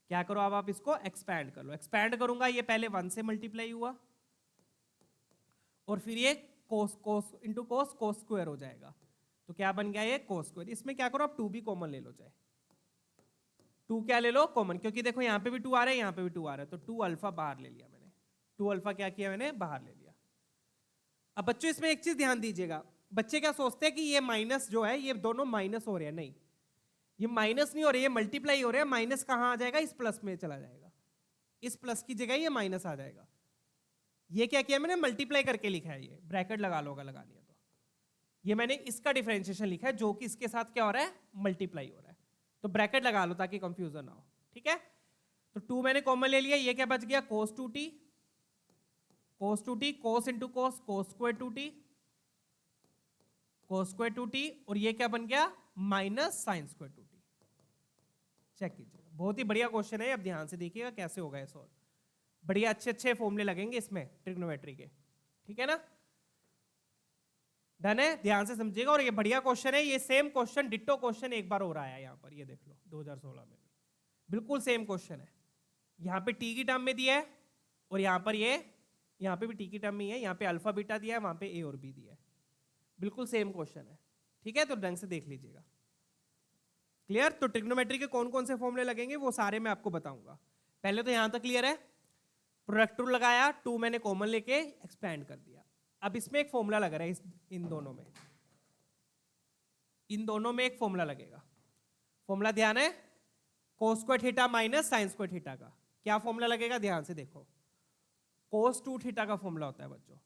क्या करो? अब आप इसको एक्सपैंड कर लो। एक्सपैंड करूंगा, ये पहले 1 से मल्टीप्लाई हुआ, और फिर ये कोस कोस इंटू कोस, कोस स्क्वायर हो जाएगा, तो क्या बन गया? ये कोस स्क्वायर। इसमें क्या करो? आप 2 भी कॉमन ले लो, चाहे 2 क्या ले लो? कॉमन, क्योंकि देखो यहाँ पे भी 2 आ रहा है, यहाँ पे भी 2 आ रहा है, तो 2 अल्फा बाहर ले लिया मैंने। 2 अल्फा क्या किया मैंने? बाहर ले लिया। अब बच्चों इसमें एक चीज ध्यान दीजिएगा, बच्चे क्या सोचते हैं कि ये माइनस जो है, ये दोनों माइनस हो रहे हैं। नहीं, ये माइनस नहीं हो रहे, ये मल्टीप्लाई हो रहे हैं। माइनस कहाँ आ जाएगा? इस प्लस में चला जाएगा, इस प्लस की जगह ये माइनस आ जाएगा। ये क्या किया मैंने? मल्टीप्लाई करके लिखा है, ये ब्रैकेट लगा लो अगर लगानी है तो। ये मैंने इसका डिफरेंशिएशन लिखा है जो कि इसके साथ क्या हो रहा है, मल्टीप्लाई हो रहा है, तो ब्रैकेट लगा लो ताकि कंफ्यूजन ना हो, ठीक है। तो 2 मैंने कॉमन ले लिया, ये क्या बच गया, cos 2t, cos 2t, cos into cos, cos square 2t, cos square 2t, और ये क्या बन गया, minus sine square 2t। Check कीजिएगा, बहुत ही बढ़िया क्वेश्चन है, अब ध्यान से देखिएगा कैसे होगा ये सॉल्व। बढ़िया अच्छे अच्छे फॉर्मूले लगेंगे इसमें ट्रिग्नोमेट्री के, ठीक है ना। डन है, ध्यान से समझिएगा, और ये बढ़िया क्वेश्चन है, ये सेम क्वेश्चन डिट्टो क्वेश्चन एक बार हो रहा है यहाँ पर, ये देख लो 2016 में भी बिल्कुल सेम क्वेश्चन है। यहाँ पे टी की टर्म में दिया है, और यहाँ पर ये यहाँ पे भी टी की टर्म में है, यहाँ पे अल्फा बीटा दिया है, वहां पे ए और बी दिया है, बिल्कुल सेम क्वेश्चन है, ठीक है। तो ढंग से देख लीजिएगा, क्लियर। तो ट्रिग्नोमेट्री के कौन कौन से फॉर्मूले लगेंगे वो सारे मैं आपको बताऊंगा। पहले तो यहां तक क्लियर है, प्रोडक्ट रूल लगाया, 2 मैंने कॉमन लेके एक्सपेंड कर दिया। अब इसमें एक फॉर्मूला लग रहा है, इन दोनों में एक फॉर्मूला लगेगा। फॉर्मूला ध्यान है, cos square theta minus sign square theta का क्या फॉर्मूला लगेगा, ध्यान से देखो। cos 2 थीटा का फॉर्मूला होता है बच्चों,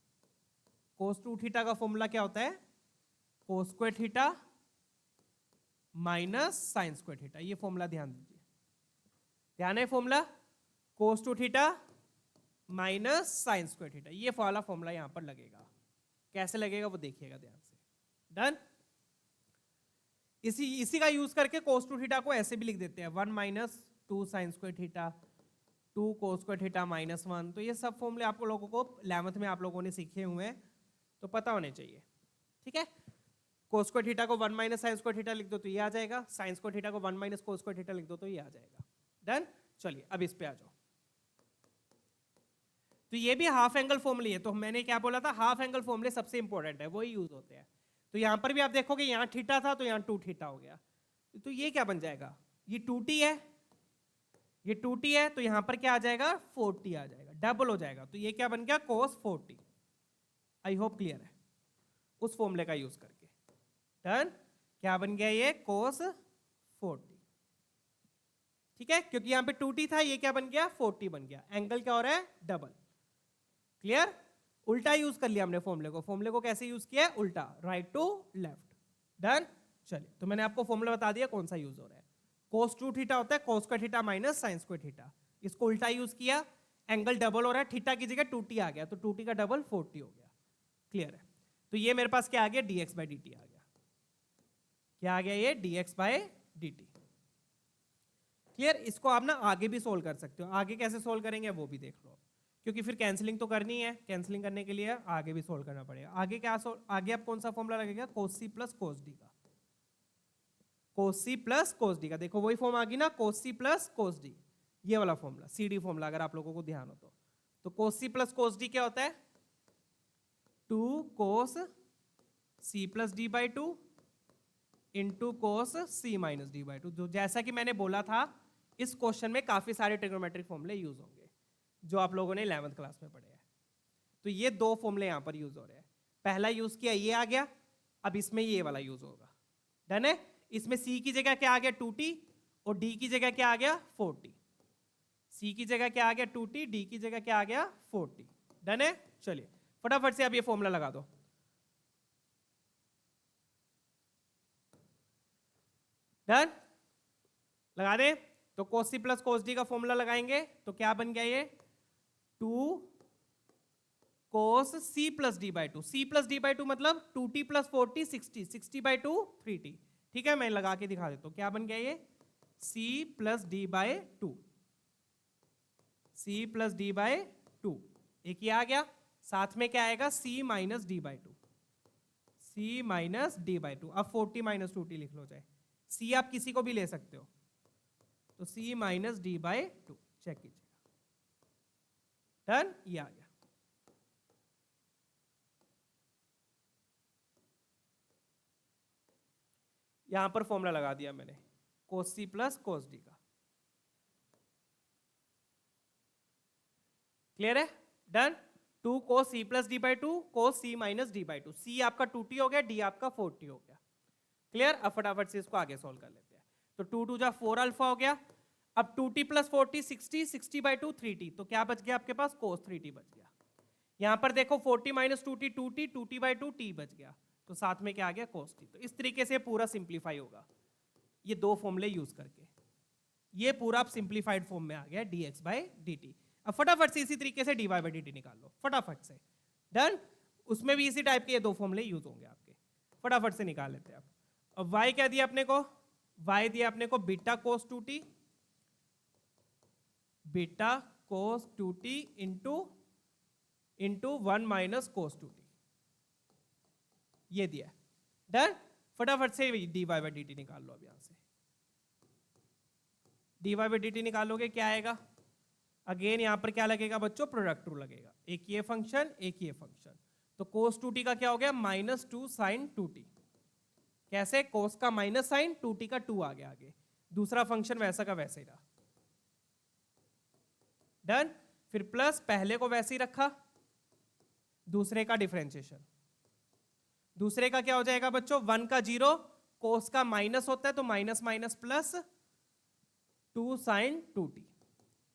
cos 2 थीटा का फॉर्मूला क्या होता है, cos square theta minus sign square theta, ये फॉर्मूला ध्यान दीजिए, ध्यान है formula, cos 2 theta minus sign square theta, ये वाला फॉर्मूला यहां पर लगेगा। कैसे लगेगा वो देखिएगा ध्यान से। डन। इसी का यूज करके cos 2 थीटा को ऐसे भी लिख देते हैं, 1 minus 2 sign square theta, 2 cos square theta minus 1। तो ये सब फॉर्मूले आप लोगों को 11th में आप लोगों ने सीखे हुए हैं, तो पता होने चाहिए, ठीक है। cos स्क्वायर थीटा को 1 माइनस साइन स्क्वायर थीटा लिख दो तो ये आ जाएगा, साइन स्क्वायर थीटा को 1 माइनस cos स्क्वायर थीटा लिख दो तो ये आ जाएगा। डन। चलिए अब इस पे आ जाओ। तो ये भी हाफ एंगल फॉर्मूले है, तो मैंने क्या बोला था, हाफ एंगल फॉर्मूले सबसे इंपॉर्टेंट है, वही यूज होते हैं। तो यहां पर भी आप देखोगे यहां थीटा था तो यहां 2 थीटा हो गया, तो ये क्या बन जाएगा, ये 2t है, ये 2t है, तो यहां पर क्या आ जाएगा, 4t आ जाएगा, डबल हो जाएगा, तो ये क्या बन गया, cos 4t। I hope clear है, उस फॉर्मूले का यूज करके। डन। क्या बन गया ये, cos 4t, ठीक है, क्योंकि यहां पे 2t था, ये क्या बन गया, 4t बन गया, एंगल क्या हो रहा है, डबल। क्लियर। उल्टा यूज कर लिया हमने फॉर्मूले को, फॉर्मूले को कैसे यूज किया है, उल्टा, राइट टू लेफ्ट। डन। चलिए, तो मैंने आपको फॉर्मूला बता दिया कौन सा यूज हो रहा है, cos 2 थीटा होता है cos square theta minus sign square theta, इसको उल्टा यूज किया, एंगल डबल हो रहा है, थीटा की जगह 2t आ गया, तो 2t का डबल 4t हो गया। क्लियर है। तो ये मेरे पास क्या आ गया, dx बाई dt आ गया, क्या आ गया ये, dx बाई dt। क्लियर। इसको आप ना आगे भी सोल्व कर सकते हो, आगे कैसे सोल्व करेंगे वो भी देख लो, क्योंकि फिर कैंसिलिंग तो करनी है, कैंसिलिंग करने के लिए आगे भी सोल्व करना पड़ेगा। आगे क्या आगे आप कौन सा फॉर्मूला लगेगा, cos c plus cos d का, cos c plus cos d का, देखो वही फॉर्म आ गई ना, cos c plus cos d, ये वाला फॉर्मूला, CD फॉर्मूला अगर आप लोगों को ध्यान हो तो cos c plus cos d क्या होता है, 2 cos c plus d by 2 into cos c minus d by 2। जो जैसा कि मैंने बोला था, इस क्वेश्चन में काफी सारे ट्रिग्नोमेट्रिक फॉर्मूले यूज होंगे जो आप लोगों ने 11th क्लास में पढ़े हैं। तो ये 2 फॉर्मूले यहां पर यूज हो रहे हैं, पहला यूज किया ये आ गया, अब इसमें ये वाला यूज होगा। डन है। इसमें c की जगह क्या आ गया, 2t, और d की जगह क्या आ गया, 4t। c की जगह क्या आ गया, 2t, d की जगह क्या आ गया, 4t। डन है। चलिए फटाफट से अब ये फॉर्मूला लगा दो। डन। लगा दे। तो cos c plus cos d का फॉर्मूला लगाएंगे तो क्या बन गया ये, 2 cos c plus d by 2, c plus d by 2 मतलब 2t plus 4t 60, 60 by 2 3t। ठीक है, मैं लगा के दिखा देता हूं, क्या बन गया ये, c plus d by 2, c plus d by 2, एक ये आ गया, साथ में क्या आएगा, c minus d by 2, c minus d by 2। अब 40 माइनस 2t लिख लो, चाहे c आप किसी को भी ले सकते हो, तो c minus D by 2, check कीजिएगा। डन, ये आ गया। यहां पर फॉर्मूला लगा दिया मैंने cos c plus cos d का। क्लियर है। Done. 2 cos c plus D by 2 cos c minus D by 2, c आपका 2t हो गया, d आपका 4t हो गया। क्लियर। अब फटाफट से इसको आगे सोल्व कर लेते हैं। तो 2 2 जा 4 अल्फा हो गया, अब 2t प्लस 40 60, 60 बाई 2 3t, तो क्या बच गया आपके पास, cos 3t बच गया। यहां पर देखो 40 minus 2t 2t, 2t by 2 t बच गया, तो साथ में क्या आ गया cos t। तो इस तरीके से पूरा सिंप्लीफाई होगा ये दो फॉर्मूले यूज करके। ये पूरा सिंप्लीफाइड फॉर्म में आ गया dx बाई dt। अब फटाफट से इसी तरीके से dy बाई dt निकाल लो फटाफट से। डन। उसमें भी इसी टाइप के ये दो फॉर्मूले यूज होंगे आपके, फटाफट से निकाल लेते हैं आप। अब y क्या दिया अपने को, y दिया अपने को बीटा कोस 2t, बीटा कोस 2t into 1 minus cos 2t, ये दिया। डन। फटाफट से dy बाई dt निकाल लो अब यहां से। dy बाई dt निकालोगे क्या आएगा, अगेन यहां पर क्या लगेगा बच्चों, प्रोडक्ट रूल लगेगा, एक ये फंक्शन एक ये फंक्शन। तो कोस 2t का क्या हो गया, -2 साइन 2t। कैसे, कोस का माइनस साइन, 2t का 2 आ गया आगे, दूसरा फंक्शन वैसा का वैसे ही रहा। डन। फिर प्लस, पहले को वैसे ही रखा, दूसरे का डिफरेंशिएशन। दूसरे का क्या हो जाएगा बच्चों, 1 का 0, कोस का माइनस होता है तो minus minus plus 2 sign 2t।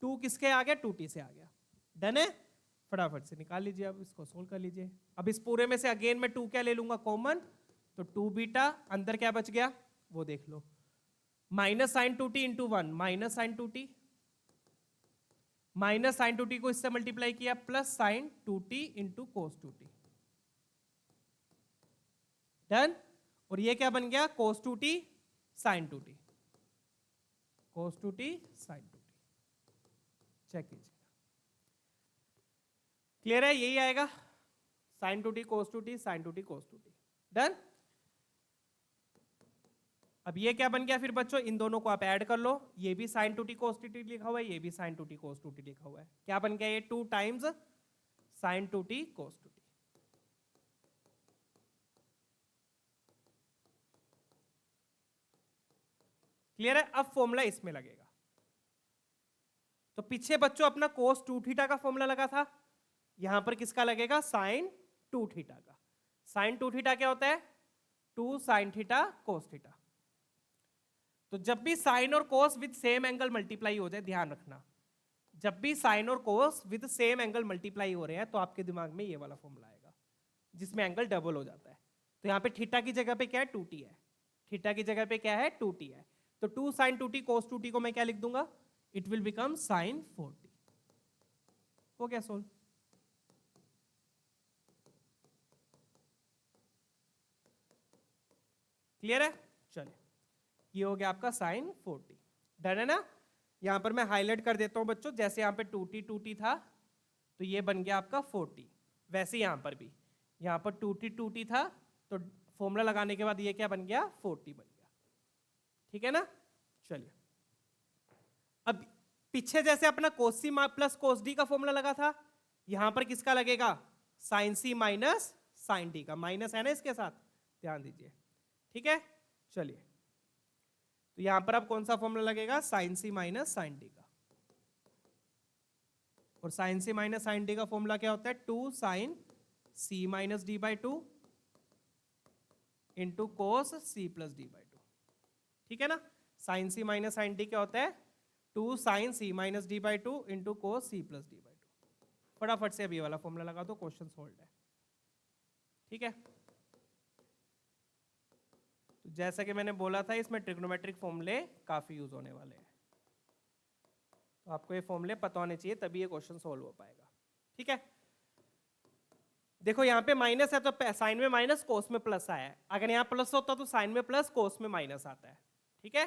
2 किसके आ गया, 2t से आ गया। डन है। फटाफट से निकाल लीजिए, अब इसको सोल्व कर लीजिए। अब इस पूरे में से अगेन मैं 2 क्या ले लूंगा कॉमन, तो 2 बीटा, अंदर क्या बच गया वो देख लो, minus sine 2t into 1 minus sine 2t, minus sine 2t को इससे मल्टीप्लाई किया plus sine 2t into cos 2t। Done. और ये क्या बन गया, cos 2t sine 2t, cos 2t sine 2t। Check कीजिए, क्लियर है, यही आएगा, sine 2t cos 2t sine 2t cos 2t। Done. अब ये क्या बन गया फिर बच्चों, इन दोनों को आप ऐड कर लो, ये भी साइन 2t कोस 2t लिखा हुआ है, ये भी साइन 2t कोस 2t लिखा हुआ है, क्या बन गया ये 2 times sign 2t cos 2t। Clear है। अब फॉर्मूला इसमें लगेगा, तो पीछे बच्चों अपना कोस 2 थीटा का फॉर्मूला लगा था, यहां पर किसका लगेगा, साइन 2 थीटा का। साइन 2 थीटा क्या होता है, 2 साइन थीटा कोस थीटा। तो जब भी साइन और कोस विद सेम एंगल मल्टीप्लाई हो जाए, ध्यान रखना, जब भी साइन और कोस विद सेम एंगल मल्टीप्लाई हो रहे हैं तो आपके दिमाग में ये वाला फॉर्मूला आएगा जिसमें एंगल डबल हो जाता है। तो यहाँ पे थीटा की जगह पे क्या है, 2t है, थीटा की जगह पे क्या है, 2t है, तो 2 साइन 2t कोस 2t को मैं क्या लिख दूंगा, it will become sign 4t। हो गया सोल्व। क्लियर है। चलिए, ये हो गया आपका साइन 4t। डन है ना। यहां पर मैं हाईलाइट कर देता हूं बच्चों, जैसे यहां पे 2t था तो ये बन गया आपका 4t, वैसे यहां पर भी, यहां पर 2t था तो फॉर्मूला लगाने के बाद ये क्या बन गया, 4t बन गया। ठीक है ना। चलिए, अब पीछे जैसे अपना कोस सी प्लस कोस डी का फॉर्मूला लगा था, यहां पर किसका लगेगा, sine C minus sine D का, माइनस है ना इसके साथ, ध्यान दीजिए। ठीक है। चलिए, तो यहां पर अब कौन सा फॉर्मूला लगेगा, sine C minus sine D का। और sine C minus sine D का फॉर्मूला क्या होता है, 2 sine C minus D by 2 into cos C plus D by 2। ठीक है ना। Sine C minus sine D क्या होता है, 2 sine C minus D by 2 into cos C plus D by 2। फटाफट से अभी वाला फॉर्मूला लगा दो, क्वेश्चन सोल्व है। ठीक है। तो जैसा कि मैंने बोला था, इसमें ट्रिग्नोमेट्रिक फॉर्मूले काफी यूज होने वाले हैं, तो आपको ये फॉर्मूले पता होने चाहिए, तभी ये क्वेश्चन सोल्व हो पाएगा। ठीक है। देखो यहाँ पे माइनस है तो साइन में माइनस, कोस में प्लस आया है, अगर यहाँ प्लस होता तो साइन में प्लस, कोस में माइनस आता है। ठीक है।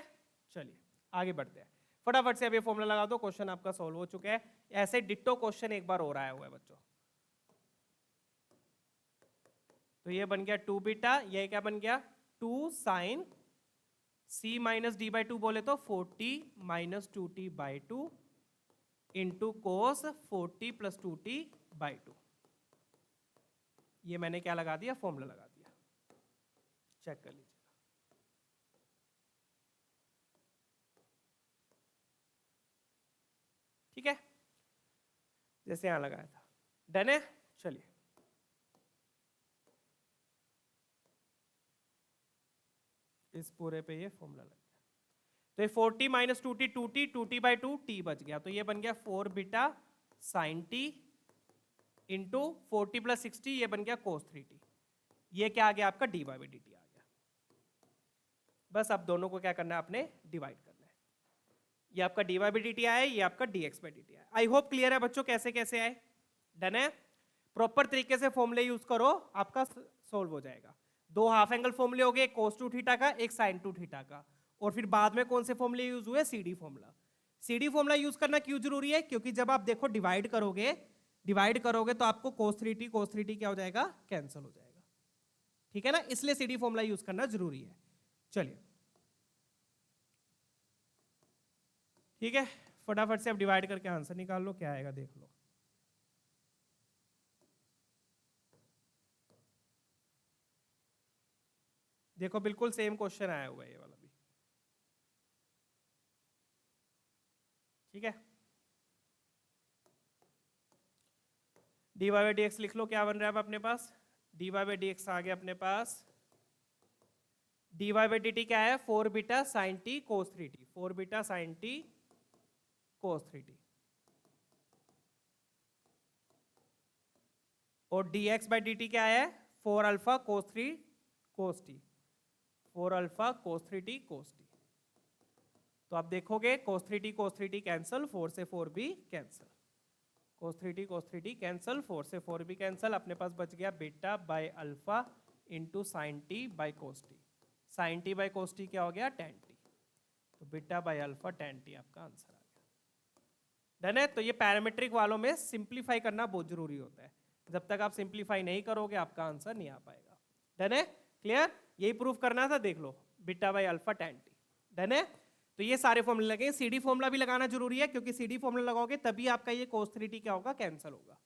चलिए आगे बढ़ते हैं, फटाफट से अब ये फॉर्मूला लगा दो, क्वेश्चन आपका सोल्व हो चुका है। ऐसे डिट्टो क्वेश्चन एक बार और आया हुआ है बच्चों। तो ये बन गया 2 बीटा, ये क्या बन गया, 2 sine C minus D by 2 बोले तो 4t minus 2t by 2 into cos 4t plus 2t by 2। ये मैंने क्या लगा दिया, फॉर्मूला लगा दिया, चेक कर लीजिए। ठीक है, जैसे यहां लगाया था। डन है। चलिए, इस पूरे पे ये फॉर्मूला लग गया, तो ये 4t minus 2t 2t by 2 t बच गया, तो ये बन गया 4 beta sine t into 4t plus 60, ये बन गया कोस 3t। ये क्या आ गया आपका dy बाई dt आ गया। बस अब दोनों को क्या करना है, आपने डिवाइड करना है। ये आपका dy बाई dt आया, ये आपका dx बाई dt आया। आई होप क्लियर है बच्चों कैसे कैसे आए। डन है। प्रॉपर तरीके से फॉर्मूले यूज करो, आपका सोल्व हो जाएगा। दो हाफ एंगल फॉर्मूले हो गए, एक cos 2 थीटा का, एक sin 2 थीटा का। और फिर बाद में कौन से फॉर्मूले यूज हुए, CD formula. CD formula use करना क्यों जरूरी है, क्योंकि जब आप देखो डिवाइड करोगे तो आपको cos 3t क्या हो जाएगा, कैंसिल हो जाएगा। ठीक है ना, इसलिए CD फॉर्मूला यूज करना जरूरी है। चलिए ठीक है, फटाफट से अब डिवाइड करके आंसर निकाल लो, क्या आएगा देख लो। देखो बिल्कुल सेम क्वेश्चन आया हुआ है ये वाला भी। ठीक है, dy बाई dx लिख लो, क्या बन रहा है अब अपने पास, dy बाई dx आ गया अपने पास। dy बाई dt क्या है, 4 बीटा साइन टी कोस 3t, 4 बीटा साइन टी कोस 3t। और dx बाई dt क्या है, 4 alpha cos 3 cos t, 4 alpha cos 3t cos t. तो आप देखोगे कोस 3t कैंसल, 4 से 4 भी कैंसल, कोस 3t कैंसल, 4 से 4 भी कैंसल। अपने पास बच गया beta by alpha into sine t by cos t. Sine t by cos t क्या हो गया, टेन टी। तो beta by alpha tan t आपका आंसर आ गया। डन है। तो ये पैरामीट्रिक वालों में सिंप्लीफाई करना बहुत जरूरी होता है, जब तक आप सिंप्लीफाई नहीं करोगे आपका आंसर नहीं आ पाएगा। डन है, क्लियर, यही प्रूफ करना था, देख लो beta by alpha tan T. Done है। तो ये सारे फॉर्मूले लगे, CD फॉर्मूला भी लगाना जरूरी है, क्योंकि CD फॉर्मूला लगाओगे तभी आपका ये cos 3t क्या होगा, कैंसिल होगा।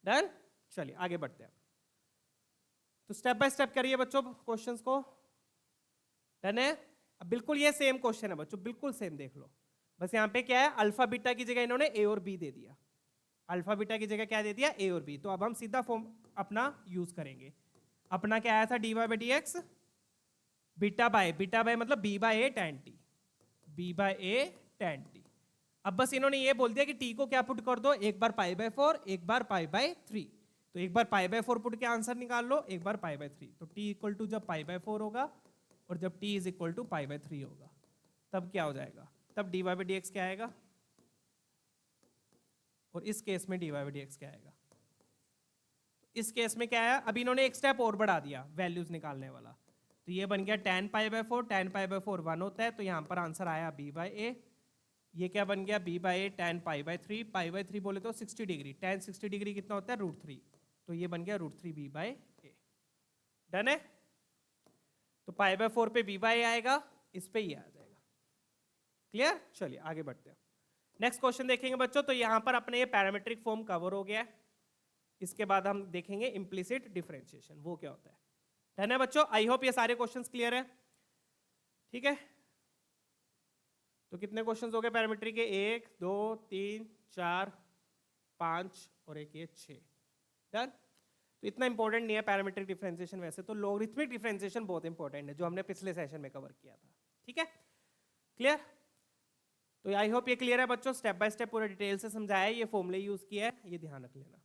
डन, चलिए आगे बढ़ते हैं। तो स्टेप बाय स्टेप करिए बच्चों क्वेश्चंस को। डन है। अब बिल्कुल ये सेम क्वेश्चन है बच्चों, बिल्कुल सेम, देख लो। बस यहाँ पे क्या है, अल्फा बीटा की जगह इन्होंने A और B दे दिया, अल्फा बीटा की जगह क्या दे दिया, A और B। तो अब हम सीधा फॉर्म अपना यूज करेंगे। अपना क्या आया था, dy by dx beta by मतलब b by a tan t, b by a tan t। अब बस इन्होंने ये बोल दिया कि t को क्या पुट कर दो, एक बार पाई बाय 4, एक बार पाई बाय 3। तो एक बार पाई बाय 4 पुट के आंसर निकाल लो, एक बार पाई बाय 3। तो t इक्वल टू जब पाई बाय 4 होगा और जब t is equal to pi by 3 होगा, तब क्या हो जाएगा, तब dy बाई dx क्या आएगा, और इस केस में dy बाई dx क्या आएगा। इस केस में क्या आया, अब इन्होंने एक स्टेप और बढ़ा दिया वैल्यूज निकालने वाला। तो ये बन गया tan pi by 4, tan pi by 4 1 होता है, तो यहाँ पर आंसर आया b बाय a। ये क्या बन गया, b by a tan pi by 3, pi by 3 बोले तो 60 डिग्री, tan 60 डिग्री कितना होता है, √3। तो ये बन गया √3 b बाय a। डन है। तो पाई बाय 4 पे b बाय a आएगा, इस पे ये आ जाएगा। क्लियर, चलिए आगे बढ़ते हैं। नेक्स्ट क्वेश्चन देखेंगे बच्चों। तो यहाँ पर अपने ये पैरामीट्रिक फॉर्म कवर हो गया है। इसके बाद हम देखेंगे इम्प्लिसिट डिफरेंशिएशन, वो क्या होता है। डन है बच्चों, आई होप ये सारे क्वेश्चंस क्लियर है। ठीक है, तो कितने क्वेश्चंस हो गए पैरामीट्रिक के, 1 2 3 4 5 और एक ये 6। डन। तो इतना इंपॉर्टेंट नहीं है पैरामीट्रिक डिफरेंशिएशन, वैसे तो लॉगरिथमिक डिफरेंशिएशन बहुत इंपॉर्टेंट है, जो हमने पिछले सेशन में कवर किया था। ठीक है, क्लियर। तो आई होप ये क्लियर है बच्चों, स्टेप बाय स्टेप पूरा डिटेल से समझाया है, ये फॉर्मूले यूज किया है, ये ध्यान रख लेना।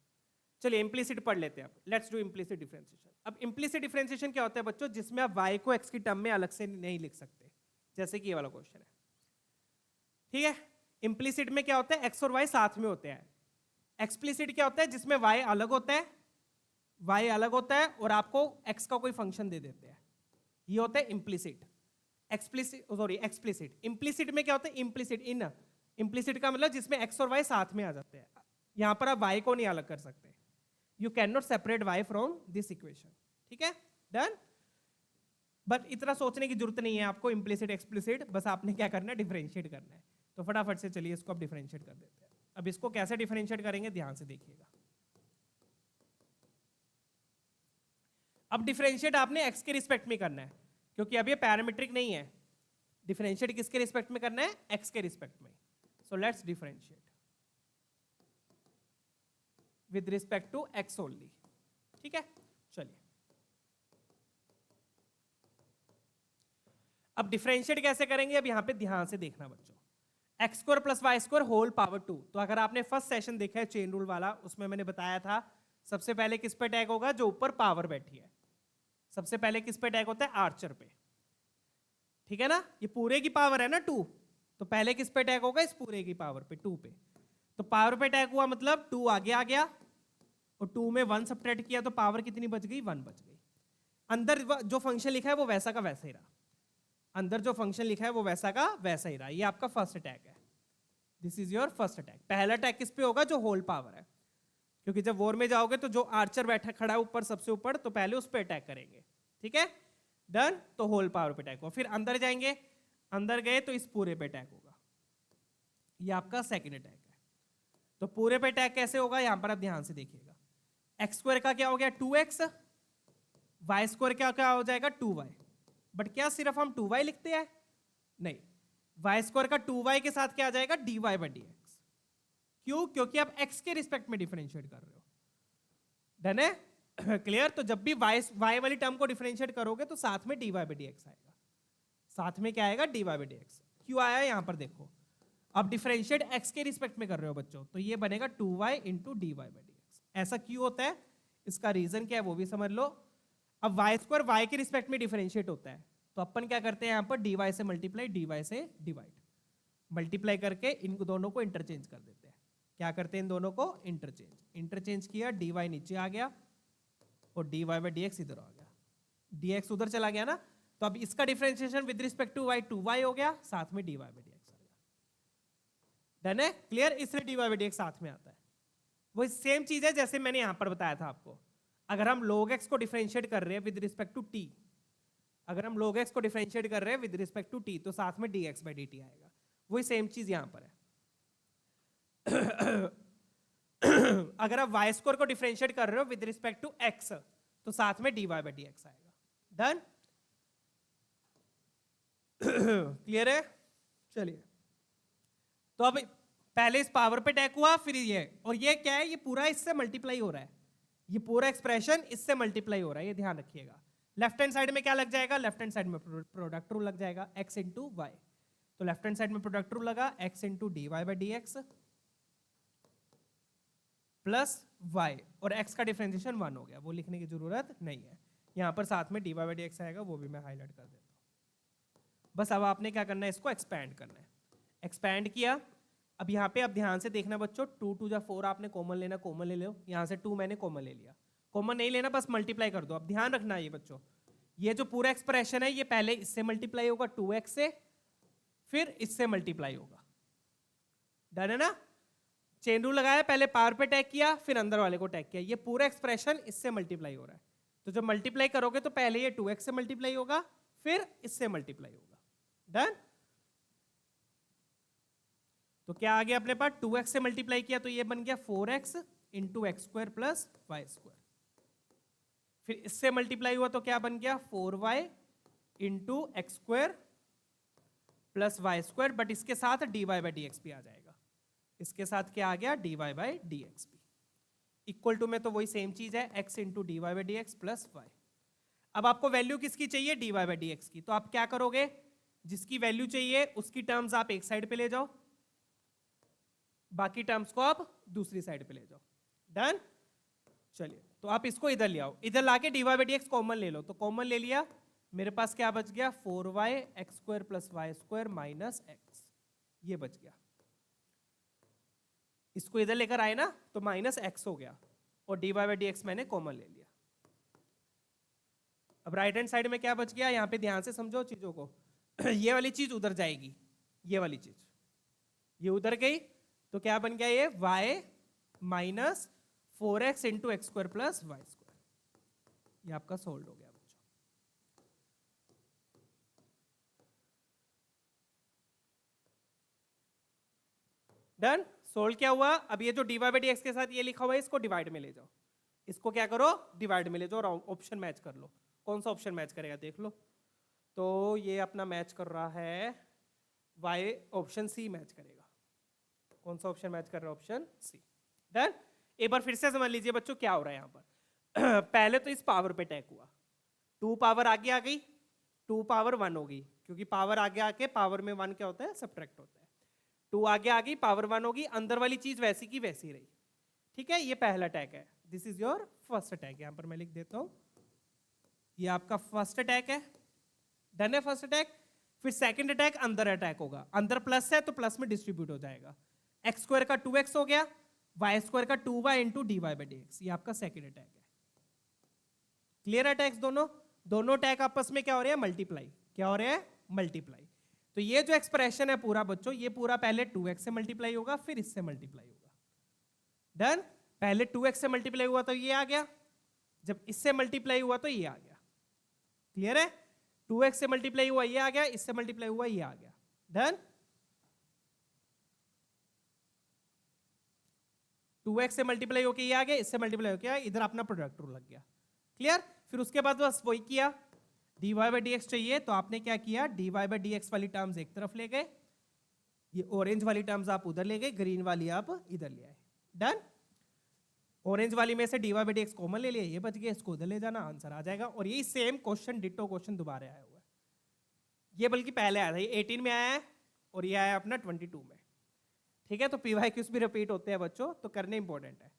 चलिए इम्प्लिसिट पढ़ लेते हैं अब, लेट्स डू इम्प्लिसिट डिफरेंशिएशन। अब इम्प्लिसिट डिफरेंशिएशन क्या होता है बच्चों, जिसमें आप y को x की टर्म में अलग से नहीं लिख सकते, जैसे कि ये वाला क्वेश्चन है। ठीक है, इम्प्लिसिट में क्या होता है, x और y साथ में होते हैं। एक्सप्लिसिट क्या होता है, जिसमें y अलग होता है, y अलग होता है और आपको x का कोई फंक्शन दे देते हैं, ये होता है इम्प्लिसिट। एक्सप्लिसिट। इम्प्लिसिट में क्या होता है, इम्प्लिसिट इन, इम्प्लिसिट का मतलब जिसमें x और y साथ में आ जाते हैं। यहां पर आप y को नहीं अलग कर सकते, you can not separate y from this equation. ठीक है, डन। बट इतना सोचने की जरूरत नहीं है आपको, इम्प्लिसिट एक्सप्लिसिट, बस आपने क्या करना है, डिफरेंशिएट करना है। तो फटाफट से चलिए इसको अब डिफरेंशिएट कर देते हैं। अब इसको कैसे डिफरेंशिएट करेंगे, ध्यान से देखिएगा। अब डिफरेंशिएट आपने x के रिस्पेक्ट में करना है, क्योंकि अब ये पैरामीट्रिक नहीं है। डिफरेंशिएट किसके रिस्पेक्ट में करना है, x के रिस्पेक्ट में। So let's differentiate with respect to x only. ठीक है, चलिए अब डिफरेंशिएट कैसे करेंगे, अब यहां पे ध्यान से देखना बच्चों। X square plus Y square whole power 2। तो अगर आपने फर्स्ट सेशन देखा है चेन रूल वाला, उसमें मैंने बताया था सबसे पहले किस पे टैग होगा, जो ऊपर पावर बैठी है। सबसे पहले किस पे अटैक होता है? आर्चर पे, ठीक है ना। ये पूरे की पावर है ना 2, तो पहले किस पे अटैक होगा? इस पूरे की पावर पे, 2 पे। तो पावर पे अटैक हुआ मतलब 2 आगे आ गया, और 2 में 1 सब्ट्रैक्ट किया तो पावर कितनी बच गई? 1 बच गई। अंदर जो फंक्शन लिखा है वो वैसा का वैसा ही रहा, अंदर जो फंक्शन लिखा है वो वैसा का वैसा ही रहा। ये आपका फर्स्ट अटैक है, this is your first attack. पहला अटैक किस पे होगा? जो होल पावर है, क्योंकि जब वॉर में जाओगे तो जो आर्चर बैठा खड़ा है ऊपर सबसे ऊपर, तो पहले उस पर अटैक करेंगे, ठीक है। डन, तो होल पावर पे अटैक हुआ। फिर अंदर जाएंगे, अंदर गए तो इस पूरे पे अटैक होगा, ये आपका सेकंड अटैक है। तो पूरे पे अटैक कैसे होगा? यहां पर आप ध्यान से देखिएगा, एक्स स्क्वायर का क्या हो गया? 2x, वाई स्क्वायर क्या क्या हो जाएगा? 2y। बट क्या सिर्फ हम 2y लिखते हैं? नहीं, वाई स्क्वायर का 2y के साथ क्या आ जाएगा? dy by dx। क्यों? क्योंकि आप x के रिस्पेक्ट में डिफरेंशिएट कर रहे हो। डन है? क्लियर? तो जब भी y वाली टर्म को डिफरेंशिएट करोगे तो साथ में dy बाई dx आएगा, साथ में क्या आएगा? dy by dx। क्यों आया? यहां पर देखो, अब डिफरेंशिएट x के रिस्पेक्ट में कर रहे हो बच्चों, तो ये बनेगा 2y into dy by dx। ऐसा क्यों होता है? इसका रीजन क्या है वो भी समझ लो। अब वाई स्क्वायर वाई के रिस्पेक्ट में डिफरेंशिएट होता है, तो अपन क्या करते हैं यहाँ पर? dy से मल्टीप्लाई, dy से डिवाइड, मल्टीप्लाई करके इन दोनों को इंटरचेंज कर देते हैं। क्या करते हैं? इन दोनों को इंटरचेंज, इंटरचेंज किया, dy नीचे आ गया और dy बाई dx इधर आ गया, dx उधर चला गया ना। तो अब इसका differentiation with respect to y 2y हो गया, साथ में dy बाई dx आ गया। डन है? क्लियर? इसलिए dy बाई dx साथ में आता है। वो सेम चीज है जैसे मैंने यहां पर बताया था आपको, अगर हम log x को डिफरेंशिएट कर रहे हैं विद रिस्पेक्ट टू t, अगर हम log x को डिफरेंशिएट कर रहे हैं विद रिस्पेक्ट टू t, तो साथ में dx बाई dt आएगा। वही सेम चीज यहां पर है। अगर आप y स्क्वायर को डिफरेंशिएट कर रहे हो विद रिस्पेक्ट टू x, तो साथ में dy बाई dx आएगा। डन? क्लियर है? चलिए, तो अब पहले इस पावर पे अटैक हुआ, फिर ये, और ये क्या है? ये पूरा इससे मल्टीप्लाई हो रहा है, ये पूरा एक्सप्रेशन इससे मल्टीप्लाई हो रहा है, ये ध्यान रखिएगा। लेफ्ट हैंड साइड में क्या लग जाएगा? लेफ्ट हैंड साइड में प्रोडक्ट रूल लग जाएगा, x इंटू वाई। तो लेफ्ट हैंड साइड में प्रोडक्ट रूल लगा, x into D Y by D x plus y, और x का डिफरेंशिएशन 1 हो गया, वो लिखने की जरूरत नहीं है। यहां पर साथ में d Y by D x आएगा, वो भी मैं हाईलाइट कर देता हूं। बस अब आपने क्या करना है? इसको एक्सपैंड करना है। एक्सपैंड किया, अब यहाँ पे आप ध्यान से देखना बच्चों, 2 2 जा 4 आपने कॉमन लेना, कॉमन ले लो। यहाँ से 2 मैंने कॉमन ले लिया, कॉमन नहीं लेना, बस मल्टीप्लाई कर दो। अब ध्यान रखना ये बच्चों, ये जो पूरा एक्सप्रेशन है ये पहले इससे मल्टीप्लाई होगा 2x से, फिर इससे मल्टीप्लाई होगा। डन है ना? चेन रूल लगाया, पहले पावर पे अटैक किया, फिर अंदर वाले को अटैक किया। ये पूरा एक्सप्रेशन इससे मल्टीप्लाई हो रहा है, तो जब मल्टीप्लाई करोगे तो पहले ये 2x से मल्टीप्लाई होगा, फिर इससे मल्टीप्लाई होगा। डन? तो क्या आ गया अपने पास? 2x से मल्टीप्लाई किया तो ये बन गया 4x into x square plus Y square. फिर इससे मल्टीप्लाई हुआ तो क्या बन गया? 4y into x square plus Y square, but इसके साथ dy बाई डी एक्स भी आ जाएगा। इसके साथ क्या आ गया? dy बाई डी एक्स भी। इक्वल टू में तो वही सेम चीज है, x into D Y by D x plus y. अब आपको वैल्यू किसकी चाहिए? dy बाई डी एक्स की। तो आप क्या करोगे? जिसकी वैल्यू चाहिए उसकी टर्म्स आप एक साइड पे ले जाओ, बाकी टर्म्स को आप दूसरी साइड पे ले जाओ। डन? चलिए, तो आप इसको इधर ले आओ, इधर लाके dy by D x common ले लो। तो कॉमन ले लिया, मेरे पास क्या बच गया? 4y x square plus Y square minus x, ये बच गया। इसको इधर लेकर आए ना तो माइनस एक्स हो गया, और dy बाई डी एक्स मैंने कॉमन ले लिया। अब राइट हैंड साइड में क्या बच गया? यहाँ पे ध्यान से समझो चीजों को। ये वाली चीज उधर जाएगी, ये वाली चीज ये उधर गई, तो क्या बन गया? ये y minus 4x into x square plus Y square, ये आपका सोल्व हो गया बच्चों। डन? सोल्व क्या हुआ? अब ये जो dy बाई डी एक्स के साथ ये लिखा हुआ है इसको डिवाइड में ले जाओ, इसको क्या करो? डिवाइड में ले जाओ और ऑप्शन मैच कर लो। कौन सा ऑप्शन मैच करेगा देख लो। तो ये अपना मैच कर रहा है y, ऑप्शन सी मैच करेगा। कौन सा ऑप्शन मैच कर रहा है? Option C. डन? एक बार फिर से समझ लीजिए बच्चों क्या हो रहा है यहाँ पर। पहले तो इस पावर पे अटैक हुआ, 2 पावर आगे आ गई, 2 पावर 1 हो गई, क्योंकि पावर आगे आके पावर में 1 क्या होता है? सब्ट्रैक्ट होता है। 2 आगे आ गई, पावर 1 होगी, अंदर वाली चीज वैसी की वैसी रही। ठीक है, ये पहला अटैक है, this is your first attack. यहाँ पर मैं लिख देता हूँ, ये आपका फर्स्ट अटैक है, डन है फर्स्ट अटैक। फिर सेकंड अटैक अंदर अटैक होगा, अंदर प्लस है तो प्लस में डिस्ट्रीब्यूट हो जाएगा, एक्स स्क्वायर का 2x हो गया, वाई स्क्वायर का 2y into D Y by D x, ये आपका सेकंड अटैक है। क्लियर अटैक्स दोनों, दोनों अटैक आपस में क्या हो रहे हैं, मल्टीप्लाई, क्या हो रहे हैं, मल्टीप्लाई। तो ये जो एक्सप्रेशन है पूरा बच्चों, ये पूरा पहले 2x से मल्टीप्लाई होगा, फिर इससे मल्टीप्लाई होगा, डन। पहले 2x से मल्टीप्लाई हुआ तो ये आ गया, जब इससे मल्टीप्लाई हुआ तो ये आ गया, क्लियर है। 2x से मल्टीप्लाई हुआ ये आ गया, इससे मल्टीप्लाई हुआ ये आ गया, डन। 2x से मल्टीप्लाई होके ये आ गया, इससे मल्टीप्लाई होके इधर अपना प्रोडक्ट रूल लग गया, क्लियर। फिर उसके बाद बस वही किया, dy बाई डी एक्स चाहिए तो आपने क्या किया, dy बाई डी एक्स वाली टर्म्स एक तरफ ले गए, ये ऑरेंज वाली टर्म्स आप उधर ले गए, ग्रीन वाली आप इधर ले आए, डन। ऑरेंज वाली में से dy by D x common ले लिया, ये बच गया, इसको उधर ले जाना, आंसर आ जाएगा। और यही सेम क्वेश्चन, डिट्टो क्वेश्चन दोबारा आया हुआ है, ये बल्कि पहले आया था, ये 18 में आया है और ये आया अपना 22 में, ठीक है। तो PYQs भी रिपीट होते हैं बच्चों, तो करने इंपॉर्टेंट है।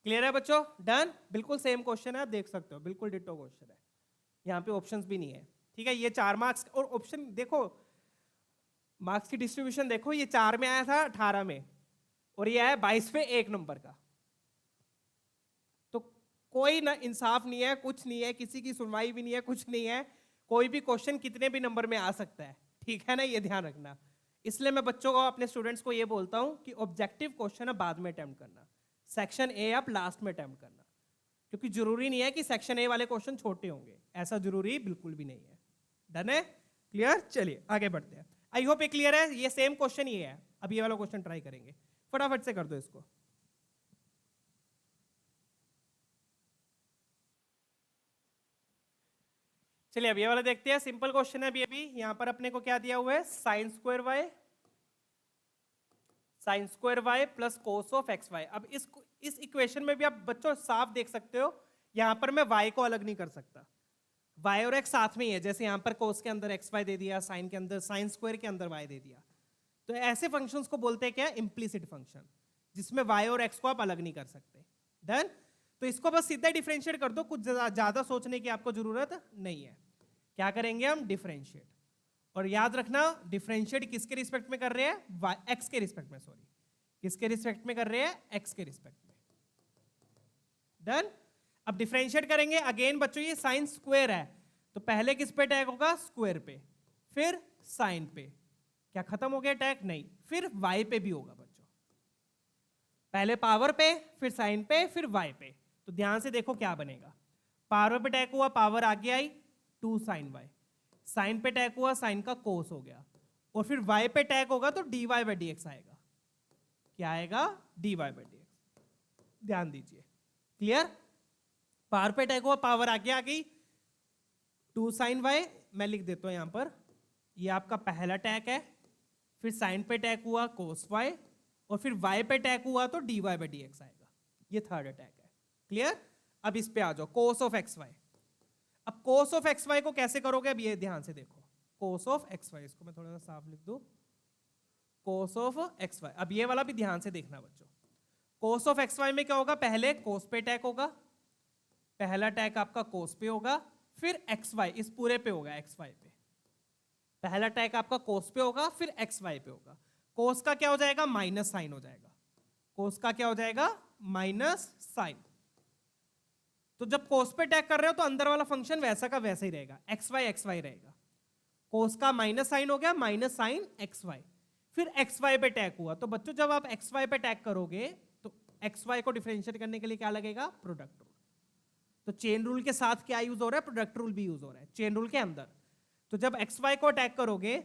क्लियर है बच्चों, डन। बिल्कुल सेम क्वेश्चन है, आप देख सकते हो, बिल्कुल डिट्टो क्वेश्चन है, यहाँ पे ऑप्शंस भी नहीं है, ठीक है। ये 4 मार्क्स और ऑप्शन देखो, मार्क्स की डिस्ट्रीब्यूशन देखो, ये 4 में आया था 18 में, और ये आया 22 में 1 नंबर का। तो कोई ना इंसाफ नहीं है, कुछ नहीं है, किसी की सुनवाई भी नहीं है, कुछ नहीं है, कोई भी क्वेश्चन कितने भी नंबर में आ सकता है, ठीक है ना, ये ध्यान रखना। इसलिए मैं बच्चों को, अपने स्टूडेंट्स को ये बोलता हूं कि ऑब्जेक्टिव क्वेश्चन बाद में अटेम्प्ट करना, सेक्शन ए आप लास्ट में अटेम्प्ट करना, क्योंकि जरूरी नहीं है कि सेक्शन ए वाले क्वेश्चन छोटे होंगे, ऐसा जरूरी बिल्कुल भी नहीं है, डन है, क्लियर। चलिए आगे बढ़ते हैं, आई होप ये क्लियर है। ये सेम क्वेश्चन ये है, अब ये वाला क्वेश्चन ट्राई करेंगे, फटाफट से कर दो इसको। चलिए अब ये वाला देखते हैं, सिंपल क्वेश्चन है। अभी यहाँ पर अपने को क्या दिया हुआ है, sine square y plus cos of x y. अब इस इक्वेशन में भी आप बच्चों साफ देख सकते हो, यहाँ पर मैं y को अलग नहीं कर सकता, y और x साथ में ही है, जैसे यहाँ पर कोस के अंदर एक्स वाई दे दिया, साइन के अंदर साइन स्क्वायर के अंदर y दे दिया। तो ऐसे फंक्शंस को बोलते हैं क्या, इम्प्लीसिट फंक्शन, जिसमें y और x को आप अलग नहीं कर सकते, डन। तो इसको बस सीधा डिफरेंशिएट कर दो, कुछ ज्यादा सोचने की आपको जरूरत नहीं है। क्या करेंगे हम, डिफरेंशिएट। और याद रखना डिफरेंशिएट किसके रिस्पेक्ट में कर रहे हैं, एक्स के रिस्पेक्ट में, सॉरी किसके रिस्पेक्ट में कर रहे हैं, एक्स के रिस्पेक्ट में, डन। अब डिफरेंशिएट करेंगे, अगेन बच्चों ये साइन स्क्वायर है, तो पहले किस पे अटैक होगा, स्क्वायर पे, फिर साइन पे, क्या खत्म हो गया अटैक, नहीं, फिर वाई पे भी होगा बच्चों, पहले पावर पे, फिर साइन पे, फिर वाई पे। तो ध्यान से देखो क्या बनेगा, पावर पे अटैक हुआ, पावर आगे आई 2 साइन वाई, साइन पे अटैक हुआ, साइन का कोस हो गया, और फिर वाई पे अटैक होगा तो d Y by D x आएगा, क्या आएगा, d Y by D x, ध्यान दीजिए, क्लियर। पावर पे अटैक हुआ, पावर आगे आ गई, 2 साइन वाई, मैं लिख देता हूं यहां पर, ये आपका पहला अटैक है, फिर साइन पे अटैक हुआ कोस वाई, और फिर वाई पे अटैक हुआ तो d Y by D x आएगा, ये थर्ड अटैक है, क्लियर। अब इस पे आ जाओ, कोस ऑफ एक्स वाई। अब कोस ऑफ एक्स वाई को कैसे करोगे, अब ये ध्यान से देखो, कोस ऑफ एक्स वाई, इसको मैं थोड़ा सा साफ लिख दूं, कोस ऑफ एक्स वाई। अब ये वाला भी ध्यान से देखना बच्चों, कोस ऑफ एक्स वाई में क्या होगा, पहले कोस पे अटैक होगा, पहला अटैक आपका कोस पे होगा, फिर एक्स वाई इस पूरे पे होगा, एक्स वाई पे, पहला अटैक आपका कोस पे होगा, फिर एक्स वाई पे होगा। कोस का क्या हो जाएगा, माइनस साइन हो जाएगा, कोस का क्या हो जाएगा, माइनस साइन। तो जब कोस पे अटैक कर रहे हो तो अंदर वाला फंक्शन वैसा का वैसा ही रहेगा, एक्स वाई रहेगा, कोस का माइनस साइन हो गया, माइनस साइन एक्स वाई, फिर एक्स वाई पे अटैक हुआ। तो बच्चों जब आप एक्स वाई पे अटैक करोगे तो एक्स वाई को डिफरेंशिएट करने के लिए क्या लगेगा, प्रोडक्ट रूल। तो चेन रूल के साथ क्या यूज हो रहा है, प्रोडक्ट रूल भी यूज हो रहा है चेन रूल के अंदर। तो जब एक्स वाई को अटैक करोगे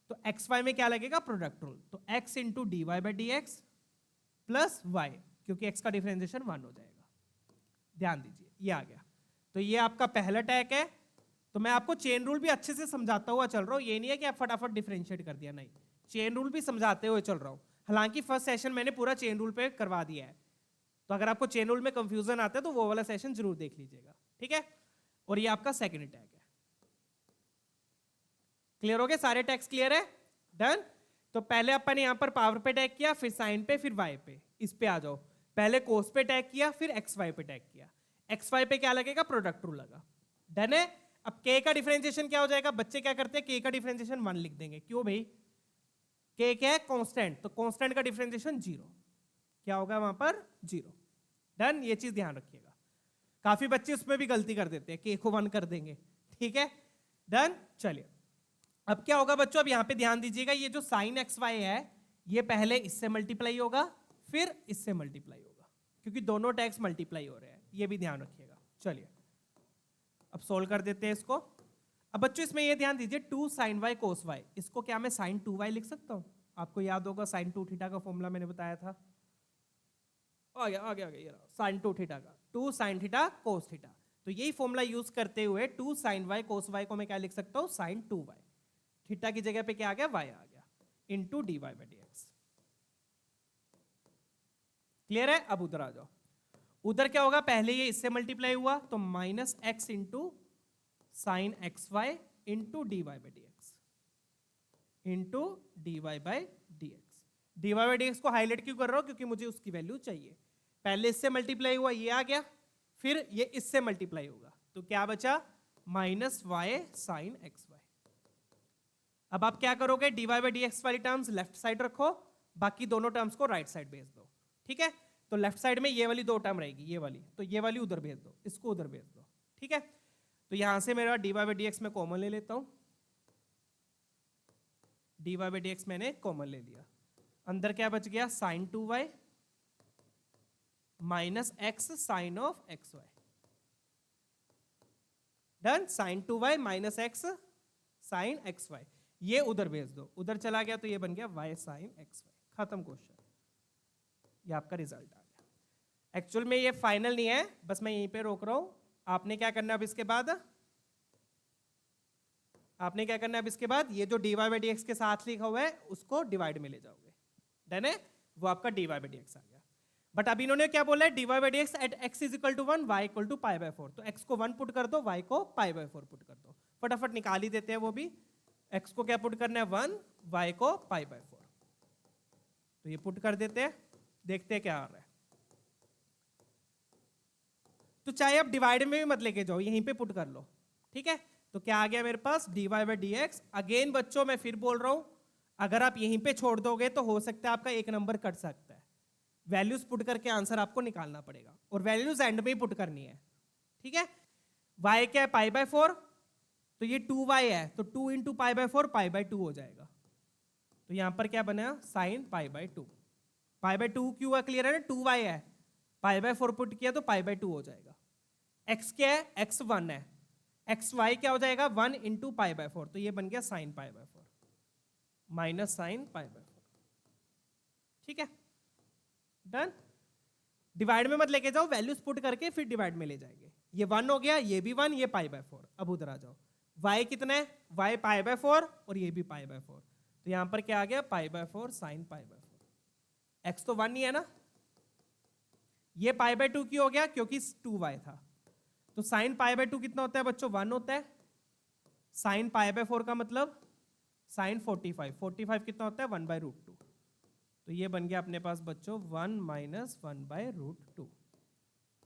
तो एक्स वाई में क्या लगेगा, प्रोडक्ट रूल, तो x into D Y by D x plus y, क्योंकि एक्स का डिफरेंशिएशन 1 हो जाएगा, ध्यान दीजिए ये आ गया। तो ये आपका पहला अटैक है। तो मैं आपको चेन रूल भी अच्छे से समझाता हुआ चल रहा हूं, ये नहीं है कि आप फटाफट डिफरेंशिएट कर दिया, नहीं, चेन रूल भी समझाते हुए चल रहा हूं। हालांकि फर्स्ट सेशन मैंने पूरा चेन रूल पे करवा दिया है, तो अगर आपको चेन रूल में कंफ्यूजन आता है तो वो वाला सेशन जरूर देख लीजिएगा, ठीक है। और ये आपका सेकंड अटैक है, क्लियर हो गए, सारे अटैक्स क्लियर है, डन। तो पहले अपन यहां पर पावर पे अटैक किया, फिर साइन पे, फिर वाई पे। इस पे आ जाओ, पहले कोस पे अटैक किया, फिर एक्स वाई पे अटैक किया, एक्स वाई पे क्या लगेगा, प्रोडक्ट रूल लगा, डन है। अब k का डिफरेंशिएशन क्या हो जाएगा, बच्चे क्या करते हैं, k का डिफरेंशिएशन 1 लिख देंगे, क्यों भाई, k क्या है, कांस्टेंट, तो कांस्टेंट का डिफरेंशिएशन 0, क्या होगा वहां पर 0। डन, ये चीज ध्यान रखिएगा, काफी बच्चे उसमें भी गलती कर देते हैं, k को 1 कर देंगे, ठीक है। डन, चलिए अब क्या होगा बच्चों, अब यहां पे ध्यान दीजिएगा, ये जो साइन एक्स वाई है ये पहले इससे मल्टीप्लाई होगा फिर इससे मल्टीप्लाई होगा, क्योंकि दोनों टैक्स मल्टीप्लाई हो रहे हैं, ये भी ध्यान रखिएगा। चलिए अब सोल्व कर देते हैं इसको। अब बच्चों इसमें ये ध्यान दीजिए, 2 साइन वाई कोस वाई, इसको क्या मैं साइन 2y लिख सकता हूं, आपको याद होगा साइन 2 थीटा का फॉर्मूला मैंने बताया था, आ गया ये रहा साइन 2 थीटा का, 2 साइन थीटा कोस थीटा, तो यही फॉर्मूला यूज करते हुए 2 साइन वाई कोस वाई को मैं क्या लिख सकता हूं, साइन 2y, थीटा की जगह पे क्या आ गया, y आ गया, into D Y by D x. Clear है, अब उधर आ जाओ, उधर क्या होगा, पहले ये इससे मल्टीप्लाई हुआ तो minus x into sine x y into D Y by D x, into D Y by D x. D Y by D x को हाईलाइट क्यों कर रहा हूं, क्योंकि मुझे उसकी वैल्यू चाहिए, पहले इससे मल्टीप्लाई हुआ ये आ गया, फिर ये इससे मल्टीप्लाई होगा, तो क्या बचा, minus y sine x y. अब आप क्या करोगे, d Y by D x वाली टर्म्स लेफ्ट साइड रखो, बाकी दोनों टर्म्स को राइट साइड भेज दो, ठीक है। तो लेफ्ट साइड में ये वाली 2 टर्म रहेगी, ये वाली, तो ये वाली उधर भेज दो, इसको उधर भेज दो, ठीक है। तो यहां से मेरा d Y by D x में कॉमन ले लेता हूं, d Y by D x मैंने कॉमन ले लिया, अंदर क्या बच गया, sine 2y minus x sine of x y. Done, sine 2y minus x sine x y, ये उधर भेज दो, उधर चला गया तो ये बन गया y साइन एक्स वाई, खत्म क्वेश्चन, ये आपका रिजल्ट आ गया। एक्चुअल में ये फाइनल नहीं है, बस मैं यहीं पे रोक रहा हूं, आपने क्या करना है अब इसके बाद, आपने क्या करना है अब इसके बाद, ये जो d Y by D x के साथ लिखा हुआ है उसको डिवाइड में ले जाओगे, डन है, वो आपका D Y by D X आ गया। बट अब इन्होंने क्या बोला है, D Y by D x at X is equal to 1 Y equal to pi by 4, तो एक्स को 1 पुट कर दो, वाई को पाई बाय 4 पुट कर दो, फटाफट निकाल ही देते हैं वो भी, एक्स को क्या पुट करना है 1, वाई को पाई बाय 4, तो ये पुट कर देते हैं, देखते हैं क्या आ रहा है। तो चाहे आप डिवाइड में भी मत लेके जाओ, यहीं पे पुट कर लो, ठीक है। तो क्या आ गया मेरे पास, D Y by D X. Again बच्चों मैं फिर बोल रहा हूं, अगर आप यहीं पे छोड़ दोगे तो हो सकता है आपका एक नंबर कट सकता है, वैल्यूज पुट करके आंसर आपको निकालना पड़ेगा, और वैल्यूज एंड में ही पुट करनी है, ठीक है। y क्या है, पाई बाय 4, तो ये 2y है, तो 2 into pi by 4 pi by 2 हो जाएगा, तो यहां पर क्या बना, sine pi by 2, pi by 2 क्यों है, क्लियर है ना, 2y है, पाई बाय 4 पुट किया तो पाई बाय 2 हो जाएगा। x क्या है, x 1 है, एक्स वाई क्या हो जाएगा, 1 इंटू पाई बाय 4, तो ये बन गया sine pi by 4 minus sine pi by 4, ठीक है। डन, डिवाइड में मत लेके जाओ, वैल्यूज पुट करके फिर डिवाइड में ले जाएंगे, ये 1 हो गया, ये भी 1, ये पाई बाय 4। अब उधर आ जाओ, y कितना है, y पाई बाय 4 और ये भी पाई बाय 4, तो यहां पर क्या आ गया, पाई by 4 sine pi by 4, x तो 1 ही है ना, ये पाई बाय 2 क्यों हो गया, क्योंकि 2y था, तो साइन पाई बाय 2 कितना होता है बच्चों, 1 होता है, साइन पाई बाय 4 का मतलब साइन 45, 45 कितना होता है, 1 बाय रूट 2, तो ये बन गया अपने पास बच्चों 1 माइनस 1 बाय रूट 2,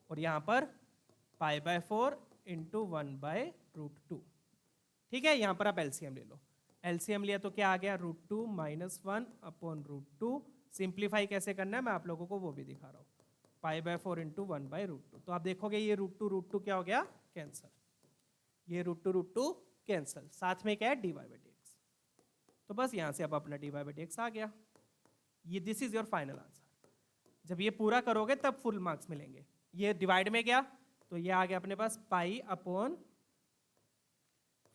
और यहां पर pi by 4 into 1 by root 2, ठीक है। यहां पर आप एलसीएम ले लो, एलसीएम लिया तो क्या आ गया, root 2 minus 1 upon root 2, simplify कैसे करना है मैं आप लोगों को वो भी दिखा रहा हूं, pi by 4 into 1 by root 2, तो आप देखोगे ये रूट टू क्या हो गया, कैंसल, ये रूट टू कैंसल, साथ में क्या है, D Y by D X, तो बस यहां से अब अपना D Y by D X आ गया, ये this is your final answer. जब ये पूरा करोगे तब फुल मार्क्स मिलेंगे, ये डिवाइड में गया तो ये आ गया अपने पास pi upon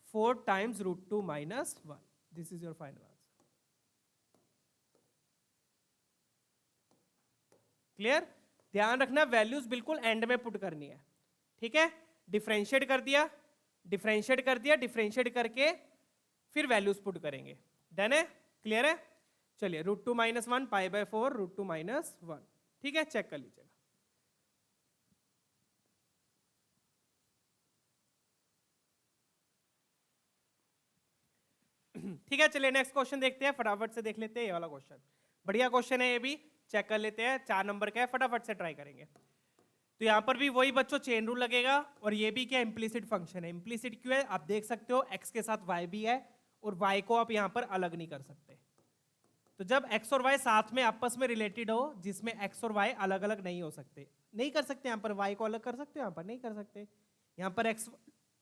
4 times root 2 minus 1, this is your final answer. Clear, ध्यान रखना वैल्यूज बिल्कुल एंड में पुट करनी है, ठीक है। डिफरेंशिएट कर दिया, डिफरेंशिएट कर दिया, डिफरेंशिएट करके फिर वैल्यूज पुट करेंगे, डन है, क्लियर है। चलिए root 2 minus 1 pi by 4 root 2 minus 1, ठीक है, चेक कर लीजिएगा। ठीक है, चलिए नेक्स्ट क्वेश्चन देखते हैं, फटाफट से देख लेते हैं, ये वाला क्वेश्चन बढ़िया क्वेश्चन है, ये भी चेक कर लेते हैं, 4 नंबर का है, फटाफट से ट्राई करेंगे। तो यहाँ पर भी वही बच्चों चेन रूल लगेगा, और ये भी क्या इम्प्लिसिट फंक्शन है। इम्प्लिसिट क्यों है, आप देख सकते हो x के साथ y भी है, और y को आप यहाँ पर अलग नहीं कर सकते। तो जब x और y साथ में आपस में रिलेटेड हो, जिसमें x और y अलग अलग नहीं हो सकते, नहीं कर सकते, यहाँ पर y को अलग कर सकते हो, यहाँ पर नहीं कर सकते। यहाँ पर x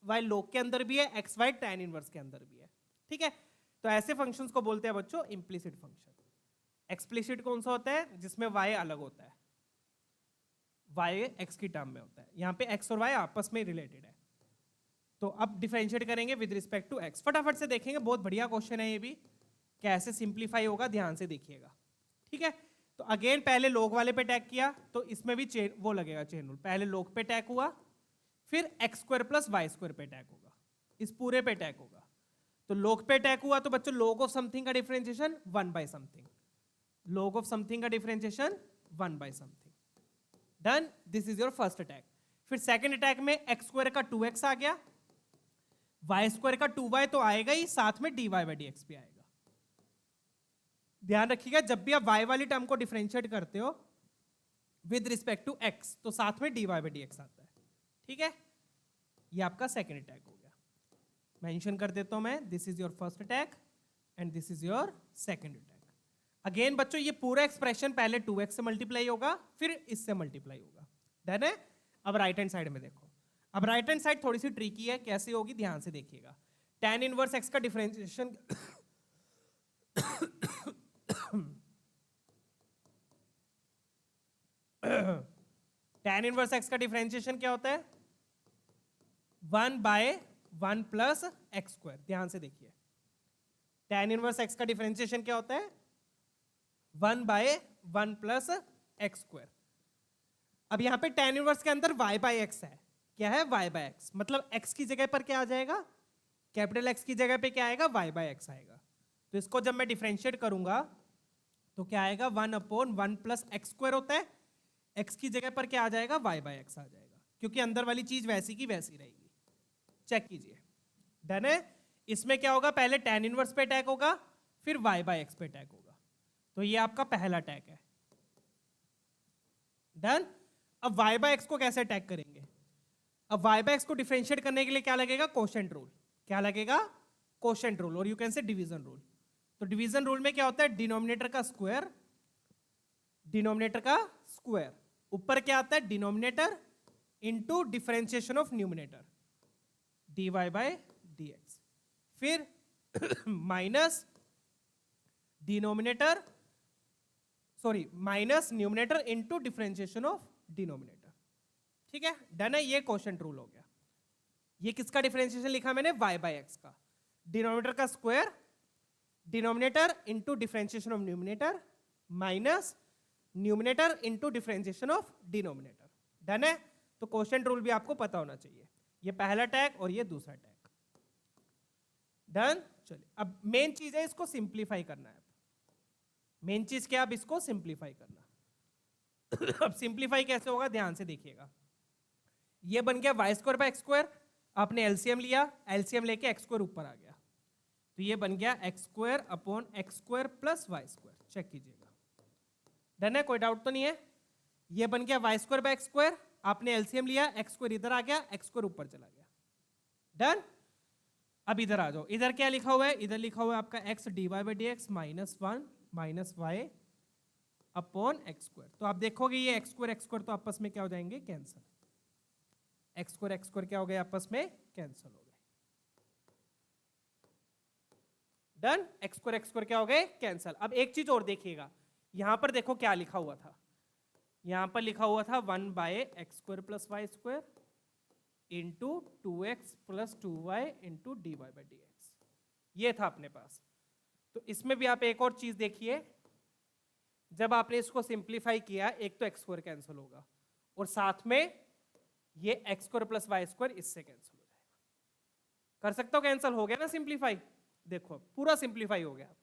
y log के अंदर भी है, x y tan इनवर्स के अंदर भी है, ठीक है। तो ऐसे फंक्शंस को बोलते हैं बच्चों इम्प्लिसिट फंक्शन। एक्सप्लिसिट कौन सा होता है, जिसमें y अलग होता है, y x की टर्म में होता है। यहाँ पे x और y आपस में रिलेटेड है। तो अब डिफरेंशिएट करेंगे विद रिस्पेक्ट टू x। फटाफट से देखेंगे, बहुत बढ़िया क्वेश्चन है ये भी, कैसे सिंप्लीफाई होगा ध्यान से देखिएगा, ठीक है। तो अगेन पहले log वाले पे टैग किया, तो इसमें भी चेन वो लगेगा चेन रूल। पहले log पे टैग हुआ, फिर x square plus Y square पे टैग होगा, इस पूरे पे टैग होगा। तो log पे टैग हुआ तो बच्चों log ऑफ समथिंग का differentiation 1 by something, log of something का differentiation 1 by something. Done, this is your first attack. फिर सेकंड अटैक में x स्क्वायर का 2x आ गया, y स्क्वायर का 2y तो आएगा ही, साथ में dy बाई dx भी आएगा। ध्यान रखिएगा, जब भी आप y वाली टर्म को डिफरेंशिएट करते हो विद रिस्पेक्ट टू x, तो साथ में dy बाई dx आता है, ठीक है। ये आपका सेकंड अटैक हो गया। मेंशन कर देता हूं मैं, this is your first attack and this is your second attack. Again बच्चों ये पूरा एक्सप्रेशन पहले 2x से मल्टीप्लाई होगा, फिर इससे मल्टीप्लाई होगा। डन है। अब राइट हैंड साइड में देखो, अब राइट हैंड साइड थोड़ी सी ट्रिकी है, कैसे होगी ध्यान से देखिएगा। tan इनवर्स x का डिफरेंशिएशन tan इनवर्स x का डिफरेंशिएशन क्या होता है, 1 बाय 1 प्लस एक्स स्क्वायर। ध्यान से देखिए, tan इनवर्स x का डिफरेंशिएशन क्या होता है, 1 बाय 1 प्लस एक्स स्क्वायर। अब यहां पे tan इनवर्स के अंदर y बाय एक्स है, क्या है y बाय एक्स, मतलब x की जगह पर क्या आ जाएगा, कैपिटल X की जगह पे क्या आएगा, y बाय एक्स आएगा। तो इसको जब मैं डिफरेंशिएट करूंगा तो क्या आएगा, 1/1 प्लस एक्स स्क्वायर होता है, x की जगह पर क्या आ जाएगा, y बाय एक्स आ जाएगा, क्योंकि अंदर वाली चीज वैसी की वैसी रहेगी। चेक कीजिए, डन है। इसमें क्या होगा, पहले tan इनवर्स पे अटैक होगा, फिर y बाय एक्स पे अटैक होगा। तो ये आपका पहला अटैक है। डन। अब y बाय एक्स को कैसे अटैक करेंगे, अब y बाय एक्स को डिफरेंशिएट करने के लिए क्या लगेगा, कोशेंट रूल। क्या लगेगा, कोशेंट रूल, और you can say division rule. तो डिवीजन रूल में क्या होता है, डिनोमिनेटर का स्क्वायर, डिनोमिनेटर का स्क्वायर, ऊपर क्या आता है, denominator into differentiation of numerator, dy by dx, फिर minus denominator, sorry minus numerator into differentiation of denominator, ठीक है। डन है, ये क्वोशिएंट रूल हो गया। ये किसका डिफरेंशिएशन लिखा मैंने, y बाय एक्स का, डिनोमिनेटर का square, denominator into differentiation of numerator, minus numerator into differentiation of denominator. Done है। तो क्वोशिएंट रूल भी आपको पता होना चाहिए। ये पहला अटैक और ये दूसरा अटैक। डन। चलिए, अब मेन चीज है इसको सिंप्लीफाई करना है। मेन चीज क्या, अब इसको सिंप्लीफाई करना। अब सिंप्लीफाई कैसे होगा ध्यान से देखिएगा। ये बन गया y square by x square, आपने एलसीएम लिया, एलसीएम लेके एक्स स्क्वायर ऊपर आ गया, तो ये बन गया x square upon x square plus Y square. Check कीजिएगा, डन है, कोई डाउट तो नहीं है। ये बन गया y square by x square, आपने एलसीएम लिया, एक्स स्क्वायर इधर आ गया, एक्स स्क्वायर ऊपर चला गया। डन। अब इधर आ जाओ, इधर क्या लिखा हुआ है, इधर लिखा हुआ है आपका x d Y by D x minus 1 minus y upon x square. तो आप देखोगे ये एक्स स्क्वायर तो आपस में क्या हो जाएंगे, कैंसिल। एक्स स्क्वायर क्या हो गया, आपस में कैंसिल हो गए। डन। एक्स स्क्वायर क्या हो गए, कैंसिल। अब एक चीज और देखिएगा, यहां पर देखो क्या लिखा हुआ था, यहां पर लिखा हुआ था 1 by x square plus Y square into 2x plus 2y into D Y by D x, ये था अपने पास। तो इसमें भी आप एक और चीज देखिए, जब आपने इसको सिंप्लीफाई किया, एक तो एक्स स्क्वायर कैंसिल होगा और साथ में ये x square plus Y square इससे कैंसिल हो जाएगा। कर सकते हो, कैंसिल हो गया ना सिंप्लीफाई। देखो पूरा सिंप्लीफाई हो गया।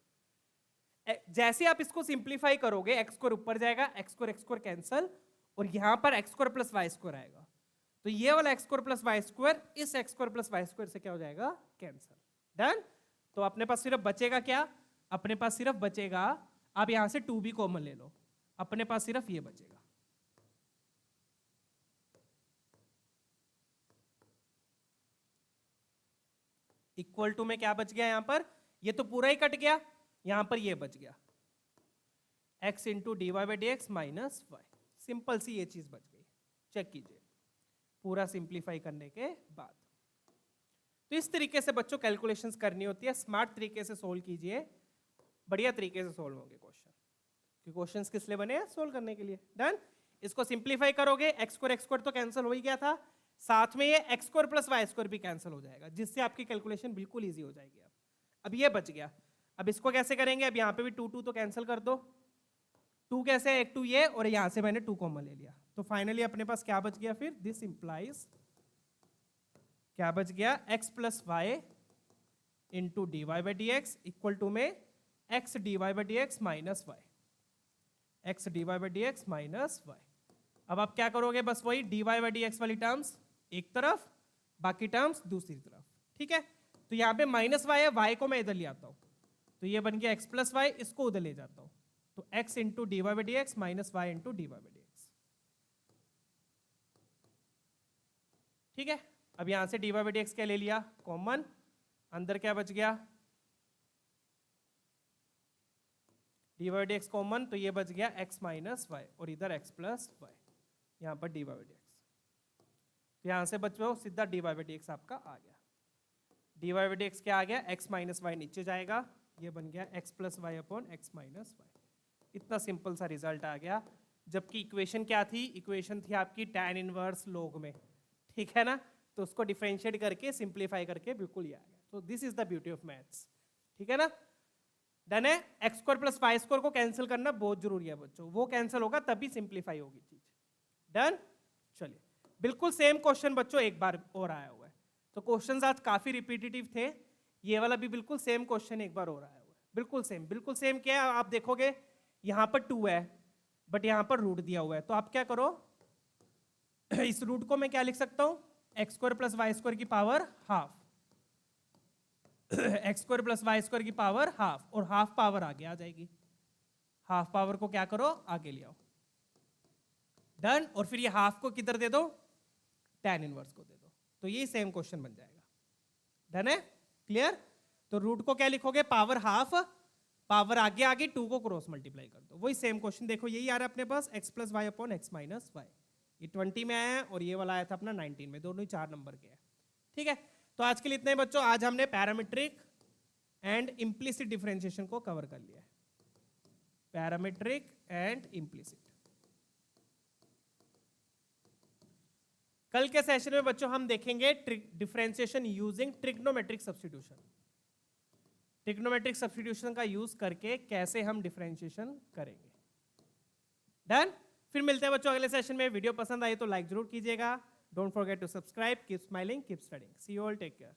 जैसे आप इसको सिंप्लीफाई करोगे, एक्स स्क्वायर ऊपर जाएगा, एक्स स्क्वायर कैंसिल, और यहां पर X square plus Y square आएगा, तो ये वाला X square plus Y square इस X square plus Y square से क्या हो जाएगा, कैंसिल। डन। तो अपने पास सिर्फ बचेगा क्या, अपने पास सिर्फ बचेगा, आप यहां से 2 भी कॉमन ले लो, अपने पास सिर्फ ये बचेगा। इक्वल टू में क्या बच गया यहाँ पर, ये तो पूरा ही कट गया, यहाँ पर ये बच गया x into D Y by D x minus Y. Simple सी ये चीज बच गई। चेक कीजिए पूरा सिंप्लीफाई करने के बाद। तो इस तरीके से बच्चों कैलकुलेशंस करनी होती है, स्मार्ट तरीके से सोल्व कीजिए, बढ़िया तरीके से सोल्व होंगे क्वेश्चन, क्योंकि क्वेश्चंस किस लिए बने हैं, सोल्व करने के लिए। डन। इसको सिंप्लीफाई करोगे, एक्स स्क्वायर तो कैंसिल हो ही गया था, साथ में ये x square plus Y square भी कैंसिल हो जाएगा, जिससे आपकी कैलकुलेशन बिल्कुल ईजी हो जाएगी। अब ये बच गया, अब इसको कैसे करेंगे, अब यहाँ पे भी टू टू तो कैंसिल कर दो, टू कैसे, एक टू ये और यहाँ से मैंने टू कॉमन ले लिया, तो फाइनली अपने पास क्या बच गया फिर, दिस इंप्लाइज क्या बच गया, x plus y into D Y by D x equal to में x d Y by D x minus y, x d Y by D x minus y. अब आप क्या करोगे, बस वही d Y by D x वाली terms एक तरफ, बाकी टर्म्स दूसरी तरफ, ठीक है। तो यहाँ पे माइनस वाई है, वाई को मैं इधर ले आता हूँ, तो ये बन गया x प्लस वाई, इसको उधर ले जाता हूँ, तो x into D Y by D x minus y into D Y by D x, ठीक है। अब यहां से d Y by D x क्या ले लिया कॉमन, अंदर क्या बच गया, d y d x common, तो ये बच गया x माइनस वाई और इधर x प्लस वाई, यहाँ पर डी वाई डी एक्स, यहां से बचो सीधा डी वाई डी एक्स आपका आ गया। डी वाई डी एक्स क्या आ गया, x माइनस वाई नीचे जाएगा, ये बन गया x plus y upon x minus y. इतना सिंपल सा रिजल्ट आ गया, जबकि इक्वेशन क्या थी, इक्वेशन थी आपकी tan इनवर्स log में, ठीक है ना, तो उसको डिफरेंशिएट करके सिंप्लीफाई करके बिल्कुल ये आ गया। तो this is the beauty of maths, ठीक है ना। डन है। X square plus Y square को कैंसिल करना बहुत जरूरी है बच्चों, वो कैंसिल होगा तभी सिंप्लीफाई होगी चीज। डन। चलिए बिल्कुल सेम क्वेश्चन बच्चों एक बार और आया हुआ है, तो क्वेश्चंस आज काफी रिपीटेटिव थे, ये वाला भी बिल्कुल सेम क्वेश्चन एक बार और आया हुआ है, बिल्कुल सेम। बिल्कुल सेम क्या है, आप देखोगे यहां पर 2 है बट यहां पर रूट दिया हुआ है, तो आप क्या करो इस रूट को मैं क्या लिख सकता हूं, X square plus Y square की power half, X square plus Y square की पावर हाफ, और हाफ पावर आगे आ जाएगी, हाफ पावर को क्या करो आगे ले आओ। डन। और फिर ये हाफ को किधर दे दो, tan इनवर्स को दे दो, तो ये सेम क्वेश्चन बन जाएगा। डन है, क्लियर। तो रूट को क्या लिखोगे, पावर हाफ, पावर आगे आगे 2 को क्रॉस मल्टीप्लाई कर दो, वही सेम क्वेश्चन देखो यही आ रहा है अपने पास, x plus y upon x minus y. ये 20 में आया है और ये वाला आया था अपना 19 में, दोनों ही 4 नंबर के हैं, ठीक है। तो आज के लिए इतने ही बच्चों, आज हमने पैरामीट्रिक एंड इम्प्लिसिट डिफरेंशिएशन को कवर कर लिया है, पैरामीट्रिक एंड इम्प्लिसिट। कल के सेशन में बच्चों हम देखेंगे differentiation using trigonometric substitution, trigonometric substitution का यूज करके कैसे हम डिफरेंशिएशन करेंगे। डन। फिर मिलते हैं बच्चों अगले सेशन में। वीडियो पसंद आई तो लाइक जरूर कीजिएगा, don't forget to subscribe, keep smiling, keep studying, see you all, take care.